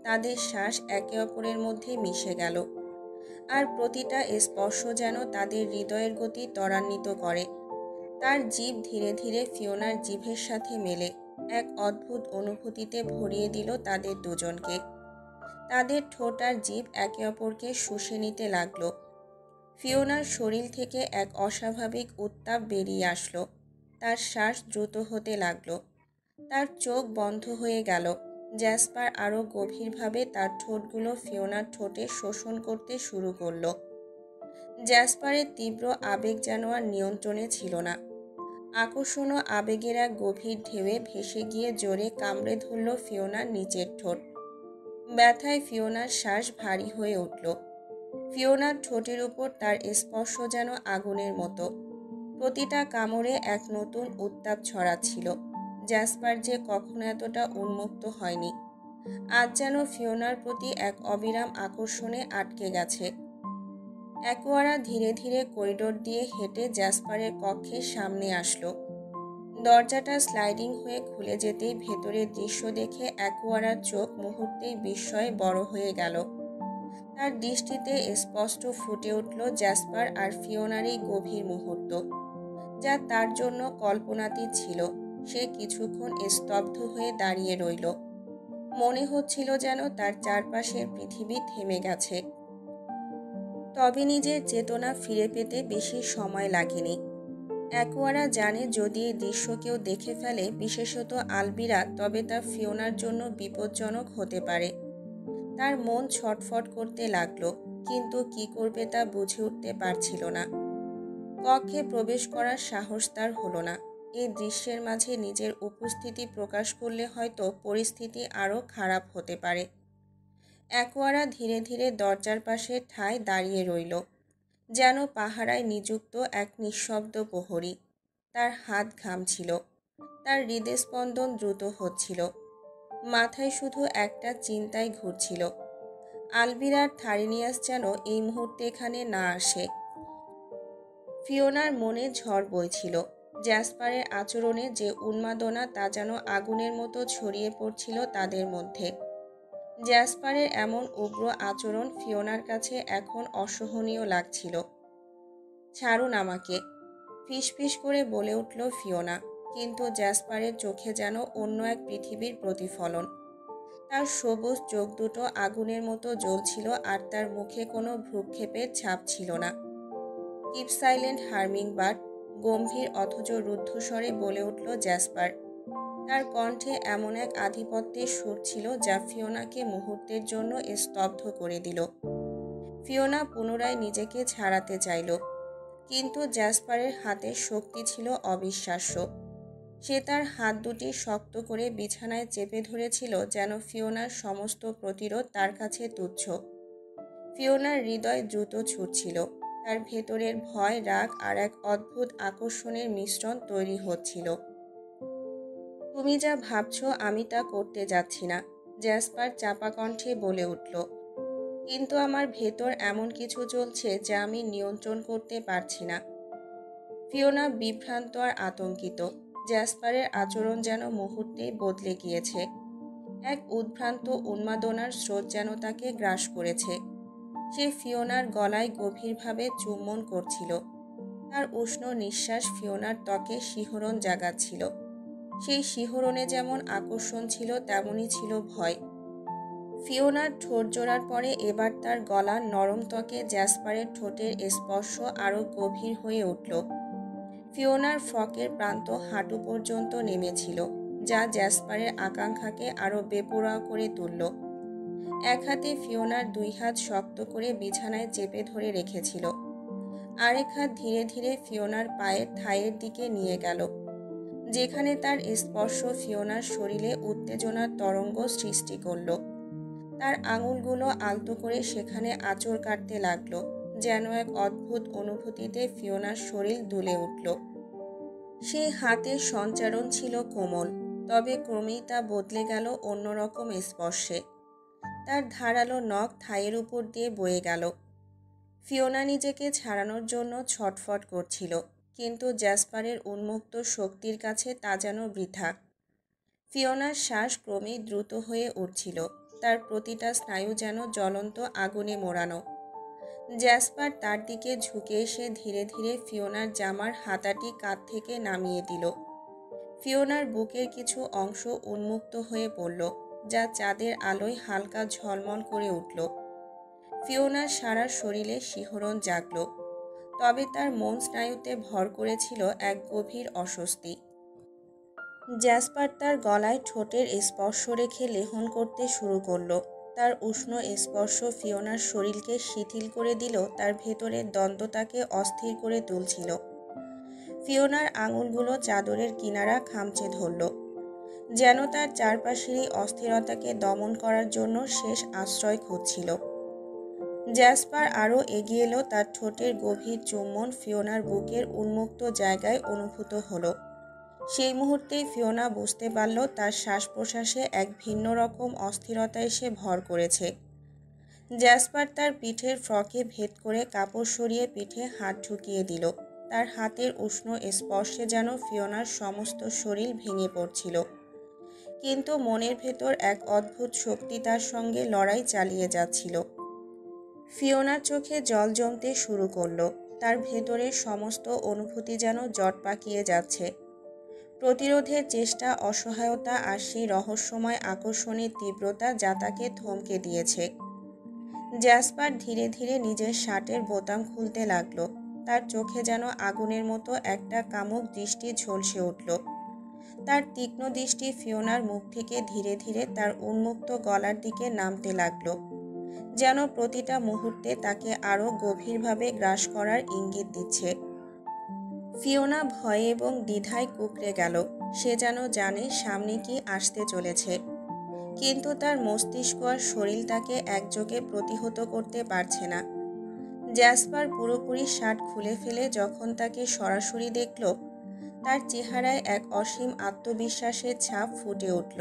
তাদের শ্বাস একে অপরের মধ্যে মিশে গেল, আর প্রতিটা স্পর্শ যেন তাদের হৃদয়ের গতি ত্বরান্বিত করে। তার জিভ ধীরে ধীরে ফিওনার জিভের সাথে মেলে, এক অদ্ভুত অনুভূতিতে ভরিয়ে দিল তাদের দুজনকে। তাদের ঠোঁট আর জিভ একে অপরকে শুষে নিতে লাগলো। ফিওনার শরীর থেকে এক অস্বাভাবিক উত্তাপ বেরিয়ে আসলো। তার শ্বাস দ্রুত হতে লাগলো। তার চোখ বন্ধ হয়ে গেল। জ্যাসপার আরও গভীরভাবে তার ঠোঁটগুলো ফিওনার ঠোঁটে শোষণ করতে শুরু করলো। জ্যাসপারের তীব্র আবেগ যেন আর নিয়ন্ত্রণে ছিল না। আকর্ষণ ও আবেগের এক গভীর ঢেউয়ে ভেসে গিয়ে জোরে কামড়ে ধরল ফিওনার নিচের ঠোঁট। ব্যথায় ফিওনার শ্বাস ভারী হয়ে উঠল। ফিওনার ঠোঁটের উপর তার স্পর্শ যেন আগুনের মতো। প্রতিটা কামড়ে এক নতুন উত্তাপ ছড়াচ্ছিল। জ্যাসপার যে কখনো এতটা উন্মুক্ত হয়নি, আজ যেন ফিওনার প্রতি এক অবিরাম আকর্ষণে আটকে গেছে। অ্যাকোয়ারা ধীরে ধীরে করিডোর দিয়ে হেঁটে জ্যাসপারের কক্ষের সামনে আসলো। দরজাটা স্লাইডিং হয়ে খুলে যেতেই ভেতরের দৃশ্য দেখে অ্যাকোয়ারার চোখ মুহূর্তেই বিস্ময়ে বড় হয়ে গেল। তার দৃষ্টিতে স্পষ্ট ফুটে উঠল জ্যাসপার আর ফিওনার এই গভীর মুহূর্ত, যা তার জন্য কল্পনাতীত ছিল। সে কিছুক্ষণ স্তব্ধ হয়ে দাঁড়িয়ে রইল। মনে হচ্ছিল যেন তার চারপাশের পৃথিবী থেমে গেছে। তবে নিজের চেতনা ফিরে পেতে বেশি সময় লাগেনি। অ্যাকোয়ারা জানে যদি এই দৃশ্য কেউ দেখে ফেলে, বিশেষত আলবিরা, তবে তা ফিওনার জন্য বিপজ্জনক হতে পারে। তার মন ছটফট করতে লাগলো, কিন্তু কি করবে তা বুঝে উঠতে পারছিল না। কক্ষে প্রবেশ করার সাহস তার হলো না। এই দৃশ্যের মাঝে নিজের উপস্থিতি প্রকাশ করলে হয়তো পরিস্থিতি আরও খারাপ হতে পারে। অ্যাকোয়ারা ধীরে ধীরে দরজার পাশে ঠায় দাঁড়িয়ে রইল, যেন পাহারায় নিযুক্ত এক নিঃশব্দ প্রহরী। তার হাত ঘামছিল, তার হৃদস্পন্দন দ্রুত হচ্ছিল। মাথায় শুধু একটা চিন্তাই ঘুরছিল, আলবিরার থারিনিয়াস যেন এই মুহূর্তে এখানে না আসে। ফিওনার মনে ঝড় বইছিল। জ্যাসপারের আচরণে যে উন্মাদনা, তা যেন আগুনের মতো ছড়িয়ে পড়ছিল তাদের মধ্যে। জ্যাসপারের এমন উগ্র আচরণ ফিওনার কাছে এখন অসহনীয় লাগছিল। ছাড়ুন আমাকে, ফিসফিস করে বলে উঠল ফিওনা, কিন্তু জ্যাসপারের চোখে যেন অন্য এক পৃথিবীর প্রতিফলন। তার সবুজ চোখ দুটো আগুনের মতো জ্বলছিল, আর তার মুখে কোনো ভ্রুক্ষেপের ছাপ ছিল না। কিপ সাইলেন্ট হার্মিংবার্ড, গম্ভীর অথচ রুদ্ধস্বরে বলে উঠল জ্যাসপার। তার কণ্ঠে এমন এক আধিপত্যের সুর ছিল যা ফিওনাকে মুহূর্তের জন্য স্তব্ধ করে দিল। ফিওনা পুনরায় নিজেকে ছাড়াতে চাইল, কিন্তু জ্যাসপারের হাতের শক্তি ছিল অবিশ্বাস্য। সে তার হাত দুটি শক্ত করে বিছানায় চেপে ধরেছিল, যেন ফিওনার সমস্ত প্রতিরোধ তার কাছে তুচ্ছ। ফিওনার হৃদয় দ্রুত ছুটছিল। তার ভেতরের ভয়, রাগ আর এক অদ্ভুত আকর্ষণের মিশ্রণ তৈরি হচ্ছিল। তুমি যা ভাবছো আমি তা করতে যাচ্ছি না, জ্যাসপার চাপা কণ্ঠে বলে উঠল। কিন্তু আমার ভেতর এমন কিছু চলছে যা আমি নিয়ন্ত্রণ করতে পারছি না। ফিওনা বিভ্রান্ত আর আতঙ্কিত। জ্যাসপারের আচরণ যেন মুহূর্তেই বদলে গিয়েছে। এক উদ্ভ্রান্ত উন্মাদনার স্রোত যেন তাকে গ্রাস করেছে। সে ফিওনার গলায় গভীরভাবে চুম্বন করছিল। তার উষ্ণ নিঃশ্বাস ফিওনার ত্বকে শিহরণ জাগাচ্ছিল। সেই শিহরণে যেমন আকর্ষণ ছিল, তেমনই ছিল ভয়। ফিওনার ঠোঁট জোড়ার পরে এবার তার গলার নরম ত্বকে জ্যাসপারের ঠোঁটের স্পর্শ আরও গভীর হয়ে উঠল। ফিওনার ফ্রকের প্রান্ত হাঁটু পর্যন্ত নেমেছিল, যা জ্যাসপারের আকাঙ্ক্ষাকে আরও বেপরোয়া করে তুলল। এক হাতে ফিওনার দুই হাত শক্ত করে বিছানায় চেপে ধরে রেখেছিল, আরেক হাত ধীরে ধীরে ফিওনার পায়ের থাইয়ের দিকে নিয়ে গেল, যেখানে তার স্পর্শ ফিওনার শরীরে উত্তেজনার তরঙ্গ সৃষ্টি করল। তার আঙুলগুলো আলতো করে সেখানে আঁচড় কাটতে লাগলো, যেন এক অদ্ভুত অনুভূতিতে ফিওনার শরীর দুলে উঠল। সেই হাতের সঞ্চারণ ছিল কোমল, তবে ক্রমেই তা বদলে গেল অন্যরকম স্পর্শে। তার ধারালো নখ থাইয়ের উপর দিয়ে বয়ে গেল। ফিওনা নিজেকে ছাড়ানোর জন্য ছটফট করছিল, কিন্তু জ্যাসপারের উন্মুক্ত শক্তির কাছে তা যেন বৃথা। ফিওনার শ্বাস ক্রমেই দ্রুত হয়ে উঠছিল, তার প্রতিটা স্নায়ু যেন জ্বলন্ত আগুনে মোড়ানো। জ্যাসপার তার দিকে ঝুঁকে এসে ধীরে ধীরে ফিওনার জামার হাতাটি কাঁধ থেকে নামিয়ে দিল। ফিওনার বুকের কিছু অংশ উন্মুক্ত হয়ে পড়ল, যা চাঁদের আলোয় হালকা ঝলমল করে উঠল। ফিওনার সারা শরীরে শিহরণ জাগল, তবে তার মন স্নায়ুতে ভর করেছিল এক গভীর অস্বস্তি। জ্যাসপার তার গলায় ঠোঁটের স্পর্শ রেখে লেহন করতে শুরু করল। তার উষ্ণ স্পর্শ ফিওনার শরীরকে শিথিল করে দিল, তার ভেতরের দ্বন্দ্ব তাকে অস্থির করে তুলছিল। ফিওনার আঙুলগুলো চাদরের কিনারা খামচে ধরল, যেন তার চারপাশেরই অস্থিরতাকে দমন করার জন্য শেষ আশ্রয় খুঁজছিল। জ্যাসপার আরও এগিয়ে এলো, তার ঠোঁটের গভীর চুম্বন ফিওনার বুকের উন্মুক্ত জায়গায় অনুভূত হলো। সেই মুহূর্তেই ফিওনা বুঝতে পারল তার শ্বাস প্রশ্বাসে এক ভিন্ন রকম অস্থিরতা এসে ভর করেছে। জ্যাসপার তার পিঠের ফ্রকে ভেদ করে কাপড় সরিয়ে পিঠে হাত ঢুকিয়ে দিল। তার হাতের উষ্ণ স্পর্শে যেন ফিওনার সমস্ত শরীর ভেঙে পড়ছিল। কিন্তু মনের ভেতর এক অদ্ভুত শক্তি তার সঙ্গে লড়াই চালিয়ে যাচ্ছিল। ফিওনার চোখে জল জমতে শুরু করলো। তার ভেতরের সমস্ত অনুভূতি যেন জট পাকিয়ে যাচ্ছে। প্রতিরোধের চেষ্টা, অসহায়তা আর সেই রহস্যময় আকর্ষণের তীব্রতা যা তাকে থমকে দিয়েছে। জ্যাসপার ধীরে ধীরে নিজের শার্টের বোতাম খুলতে লাগলো। তার চোখে যেন আগুনের মতো একটা কামুক দৃষ্টি ঝলসে উঠল। তার তীক্ষ্ণ দৃষ্টি ফিওনার মুখ থেকে ধীরে ধীরে তার উন্মুক্ত গলার দিকে নামতে লাগলো, যেন প্রতিটা মুহূর্তে তাকে আরও গভীরভাবে গ্রাস করার ইঙ্গিত দিচ্ছে। ফিওনা ভয়ে এবং দ্বিধায় কুঁকড়ে গেল। সে যেন জানে সামনে কি আসতে চলেছে, কিন্তু তার মস্তিষ্ক আর শরীর তাকে একযোগে প্রতিহত করতে পারছে না। জ্যাসপার পুরোপুরি শার্ট খুলে ফেলে যখন তাকে সরাসরি দেখল, তার চেহারায় এক অসীম আত্মবিশ্বাসের ছাপ ফুটে উঠল।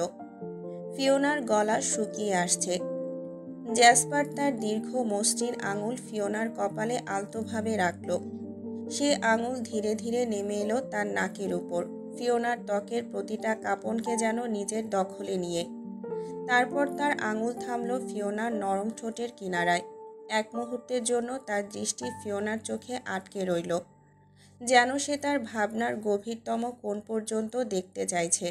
ফিওনার গলা শুকিয়ে আসছে। জ্যাসপার তার দীর্ঘ মসৃণ আঙুল ফিওনার কপালে আলতোভাবে রাখল। সে আঙুল ধীরে ধীরে নেমে এলো তার নাকের উপর, ফিওনার ত্বকের প্রতিটা কাঁপনকে যেন নিজের দখলে নিয়ে। তারপর তার আঙুল থামল ফিওনার নরম ঠোঁটের কিনারায়। এক মুহূর্তের জন্য তার দৃষ্টি ফিওনার চোখে আটকে রইল, যেন সে তার ভাবনার গভীরতম কোণ পর্যন্ত দেখতে চাইছে।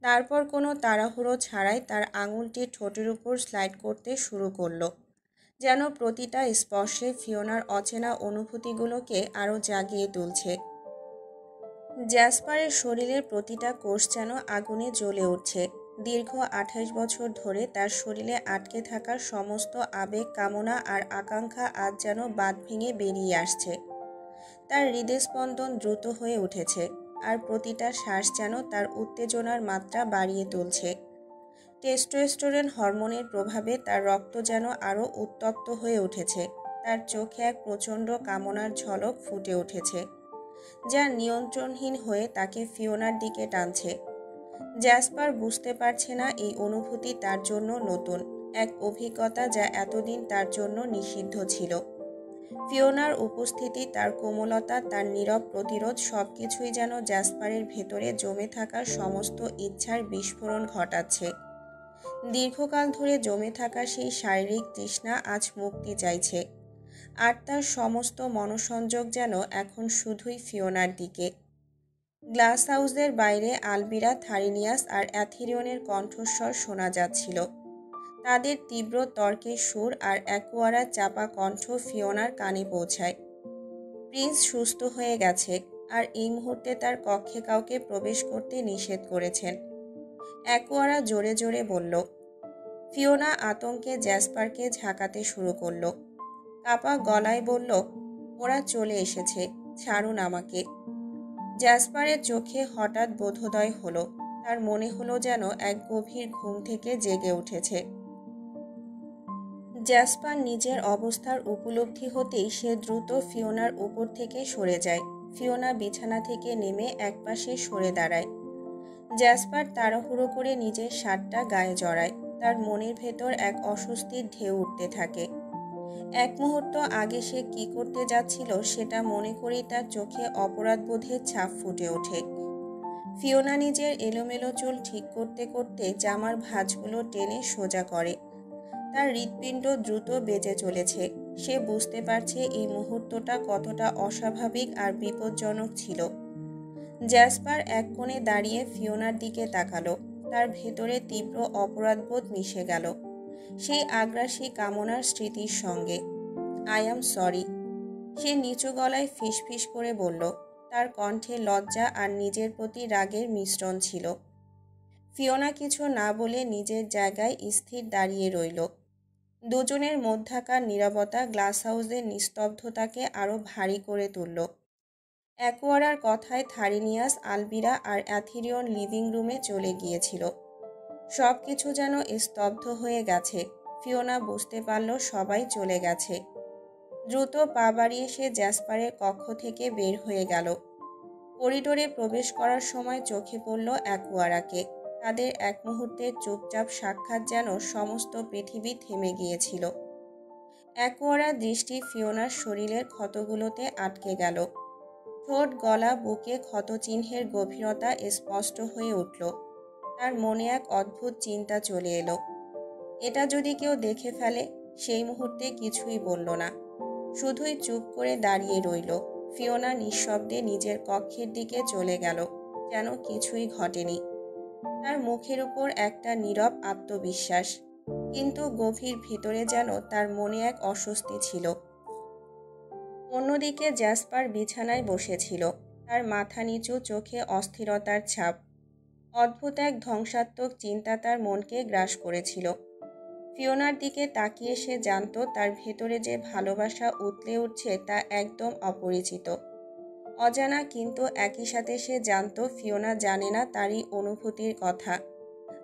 তারপর কোনো তাড়াহুড়ো ছাড়াই তার আঙুলটি ঠোঁটের উপর স্লাইড করতে শুরু করলো, যেন প্রতিটা স্পর্শে ফিওনার অচেনা অনুভূতিগুলোকে আরও জাগিয়ে তুলছে। জ্যাসপারের শরীরের প্রতিটা কোষ যেন আগুনে জ্বলে উঠছে। দীর্ঘ 28 বছর ধরে তার শরীরে আটকে থাকা সমস্ত আবেগ, কামনা আর আকাঙ্ক্ষা আজ যেন বাঁধ ভেঙে বেরিয়ে আসছে। তার হৃদস্পন্দন দ্রুত হয়ে উঠেছে, আর প্রতিটা শ্বাস যেন তার উত্তেজনার মাত্রা বাড়িয়ে তুলছে। টেস্টোস্টেরন হরমোনের প্রভাবে তার রক্ত যেন আরও উত্তপ্ত হয়ে উঠেছে। তার চোখে এক প্রচণ্ড কামনার ঝলক ফুটে উঠেছে, যা নিয়ন্ত্রণহীন হয়ে তাকে ফিওনার দিকে টানছে। জ্যাসপার বুঝতে পারছে না এই অনুভূতি তার জন্য নতুন, এক অভিজ্ঞতা যা এতদিন তার জন্য নিষিদ্ধ ছিল। ফিওনার উপস্থিতি, তার কোমলতা, তার নীরব প্রতিরোধ সবকিছুই যেন জ্যাসপারের ভেতরে জমে থাকা সমস্ত ইচ্ছার বিস্ফোরণ ঘটাচ্ছে। দীর্ঘকাল ধরে জমে থাকা সেই শারীরিক তৃষ্ণা আজ মুক্তি চাইছে, আর তার সমস্ত মনোসংযোগ যেন এখন শুধুই ফিওনার দিকে। গ্লাস হাউসের বাইরে আলবিরা, থারিনিয়াস আর অ্যাথিরিয়নের কণ্ঠস্বর শোনা যাচ্ছিল। তাদের তীব্র তর্কের সুর আর অ্যাকুয়ারার চাপা কণ্ঠ ফিওনার কানে পৌঁছায়। প্রিন্স সুস্থ হয়ে গেছে, আর এই মুহূর্তে তার কক্ষে কাউকে প্রবেশ করতে নিষেধ করেছেন, অ্যাকুয়ারা জোরে জোরে বলল। ফিওনা আতঙ্কে জ্যাসপারকে ঝাঁকাতে শুরু করলো। কাপা গলায় বলল, ওরা চলে এসেছে, ছাড়ুন আমাকে। জ্যাসপারের চোখে হঠাৎ বোধোদয় হলো। তার মনে হলো যেন এক গভীর ঘুম থেকে জেগে উঠেছে। জ্যাসপার নিজের অবস্থার উপলব্ধি হতেই সে দ্রুত ফিওনার উপর থেকে সরে যায়। ফিওনা বিছানা থেকে নেমে একপাশে সরে দাঁড়ায়। জ্যাসপার তাড়াহুড়ো করে নিজের শার্টটা গায়ে জড়ায়। তার মনের ভেতর এক অস্বস্তির ঢেউ উঠতে থাকে। এক মুহূর্ত আগে সে কি করতে যাচ্ছিল সেটা মনে করেই তার চোখে অপরাধবোধের ছাপ ফুটে ওঠে। ফিওনা নিজের এলোমেলো চুল ঠিক করতে করতে জামার ভাঁজগুলো টেনে সোজা করে। তার হৃৎপিণ্ড দ্রুত বেজে চলেছে। সে বুঝতে পারছে এই মুহূর্তটা কতটা অস্বাভাবিক আর বিপজ্জনক ছিল। জ্যাসপার এক কোণে দাঁড়িয়ে ফিওনার দিকে তাকালো। তার ভেতরে তীব্র অপরাধবোধ মিশে গেল, সেই আগ্রাসী কামনার স্মৃতির সঙ্গে। আই অ্যাম সরি, সে নিচু গলায় ফিসফিস করে বলল। তার কণ্ঠে লজ্জা আর নিজের প্রতি রাগের মিশ্রণ ছিল। ফিওনা কিছু না বলে নিজের জায়গায় স্থির দাঁড়িয়ে রইল। দুজনের মধ্যাকার নীরবতা গ্লাস হাউসের নিস্তব্ধতাকে আরও ভারী করে তুলল। অ্যাকুয়ারার কথায় থারিনিয়াস, আলবিরা আর অ্যাথিরিয়ন লিভিং রুমে চলে গিয়েছিল। সব কিছু যেন স্তব্ধ হয়ে গেছে। ফিওনা বুঝতে পারল সবাই চলে গেছে। দ্রুত পা বাড়িয়ে সে জ্যাসপারের কক্ষ থেকে বের হয়ে গেল। করিডোরে প্রবেশ করার সময় চোখে পড়ল অ্যাকুয়ারাকে। তাদের এক মুহূর্তের চুপচাপ সাক্ষাৎ যেন সমস্ত পৃথিবী থেমে গিয়েছিল। অ্যাকুয়ারার দৃষ্টি ফিওনার শরীরের ক্ষতগুলোতে আটকে গেল। ঠোঁট, গলা, বুকে ক্ষতচিহ্নের গভীরতা স্পষ্ট হয়ে উঠল। তার মনে এক অদ্ভুত চিন্তা চলে এলো। এটা যদি কেউ দেখে ফেলে? সেই মুহূর্তে কিছুই বলল না, শুধুই চুপ করে দাঁড়িয়ে রইল। ফিওনা নিঃশব্দে নিজের কক্ষের দিকে চলে গেল, যেন কিছুই ঘটেনি। তার মুখের উপর একটা নীরব আত্মবিশ্বাস, কিন্তু গভীর ভেতরে যেন তার মনে এক অস্বস্তি ছিল। অন্যদিকে জ্যাসপার বিছানায় বসেছিল, তার মাথা নিচু, চোখে অস্থিরতার ছাপ। অদ্ভুত এক ধ্বংসাত্মক চিন্তা তার মনকে গ্রাস করেছিল। ফিওনার দিকে তাকিয়ে সে জানত তার ভেতরে যে ভালোবাসা উতলে উঠছে তা একদম অপরিচিত, অজানা, কিন্তু একই সাথে সে জানত ফিওনা জানে না তারই অনুভূতির কথা।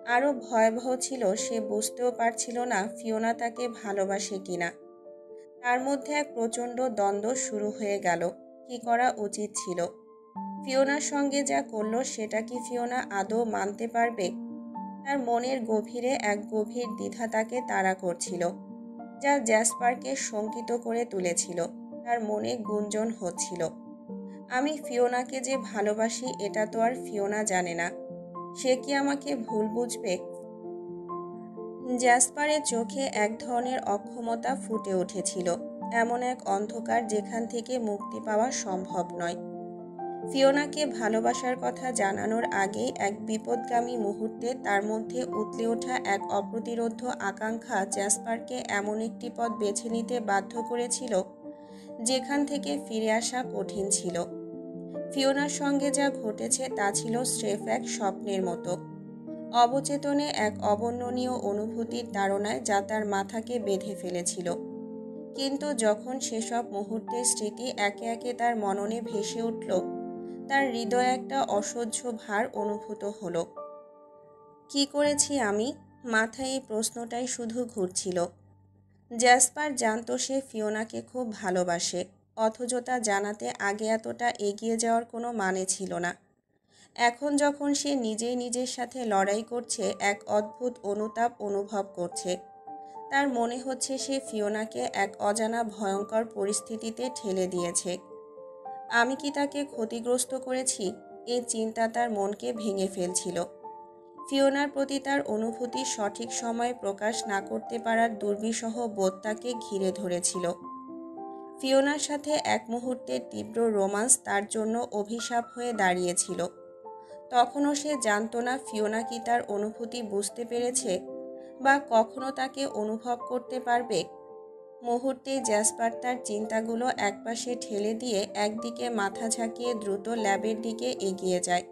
আরও ভয়াবহ ছিল, সে বুঝতেও পারছিল না ফিওনা তাকে ভালোবাসে কিনা। তার মধ্যে এক প্রচণ্ড দ্বন্দ্ব শুরু হয়ে গেল। কি করা উচিত ছিল? ফিওনার সঙ্গে যা করল সেটা কি ফিওনা আদৌ মানতে পারবে? তার মনের গভীরে এক গভীর দ্বিধা তাকে তাড়া করছিল, যা জ্যাসপারকে শঙ্কিত করে তুলেছিল। তার মনে গুঞ্জন হচ্ছিল, আমি ফিওনাকে যে ভালোবাসি এটা তো আর ফিওনা জানে না। সে কি আমাকে ভুল বুঝবে? জ্যাসপারের চোখে এক ধরনের অক্ষমতা ফুটে উঠেছিল, এমন এক অন্ধকার যেখান থেকে মুক্তি পাওয়া সম্ভব নয়। ফিওনাকে ভালোবাসার কথা জানানোর আগে এক বিপদগামী মুহূর্তে তার মধ্যে উতলে ওঠা এক অপ্রতিরোধ্য আকাঙ্ক্ষা জ্যাসপারকে এমন একটি পথ বেছে নিতে বাধ্য করেছিল যেখান থেকে ফিরে আসা কঠিন ছিল। ফিওনার সঙ্গে যা ঘটেছে তা ছিল স্রেফ এক স্বপ্নের মতো, অবচেতনে এক অবর্ণনীয় অনুভূতির তাড়নায় যা তার মাথাকে বেঁধে ফেলেছিল। কিন্তু যখন সেসব মুহূর্তের স্মৃতি একে একে তার মননে ভেসে উঠল, তার হৃদয়ে একটা অসহ্য ভার অনুভূত হলো। কি করেছি আমি? মাথায় এই প্রশ্নটাই শুধু ঘুরছিল। জ্যাসপার জানত সে ফিওনাকে খুব ভালোবাসে, অথচ তা জানাতে আগে এতটা এগিয়ে যাওয়ার কোনো মানে ছিল না। এখন যখন সে নিজেই নিজের সাথে লড়াই করছে, এক অদ্ভুত অনুতাপ অনুভব করছে। তার মনে হচ্ছে সে ফিওনাকে এক অজানা ভয়ঙ্কর পরিস্থিতিতে ঠেলে দিয়েছে। আমি কি তাকে ক্ষতিগ্রস্ত করেছি? এই চিন্তা তার মনকে ভেঙে ফেলছিল। ফিওনার প্রতি তার অনুভূতি সঠিক সময়ে প্রকাশ না করতে পারার দুর্বিষহ বোধ তাকে ঘিরে ধরেছিল। ফিওনার সাথে এক মুহূর্তের তীব্র রোমান্স তার জন্য অভিশাপ হয়ে দাঁড়িয়েছিল। তখনও সে জানত না ফিওনা কি তার অনুভূতি বুঝতে পেরেছে বা কখনো তাকে অনুভব করতে পারবে। মুহূর্তেই জ্যাসপার তার চিন্তাগুলো একপাশে ঠেলে দিয়ে একদিকে মাথা ঝাঁকিয়ে দ্রুত ল্যাবের দিকে এগিয়ে যায়।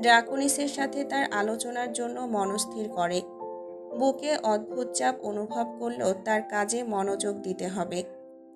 ড্রাকোনিসের সাথে তার আলোচনার জন্য মনস্থির করে। বুকে অদ্ভুত চাপ অনুভব করলেও তার কাজে মনোযোগ দিতে হবে।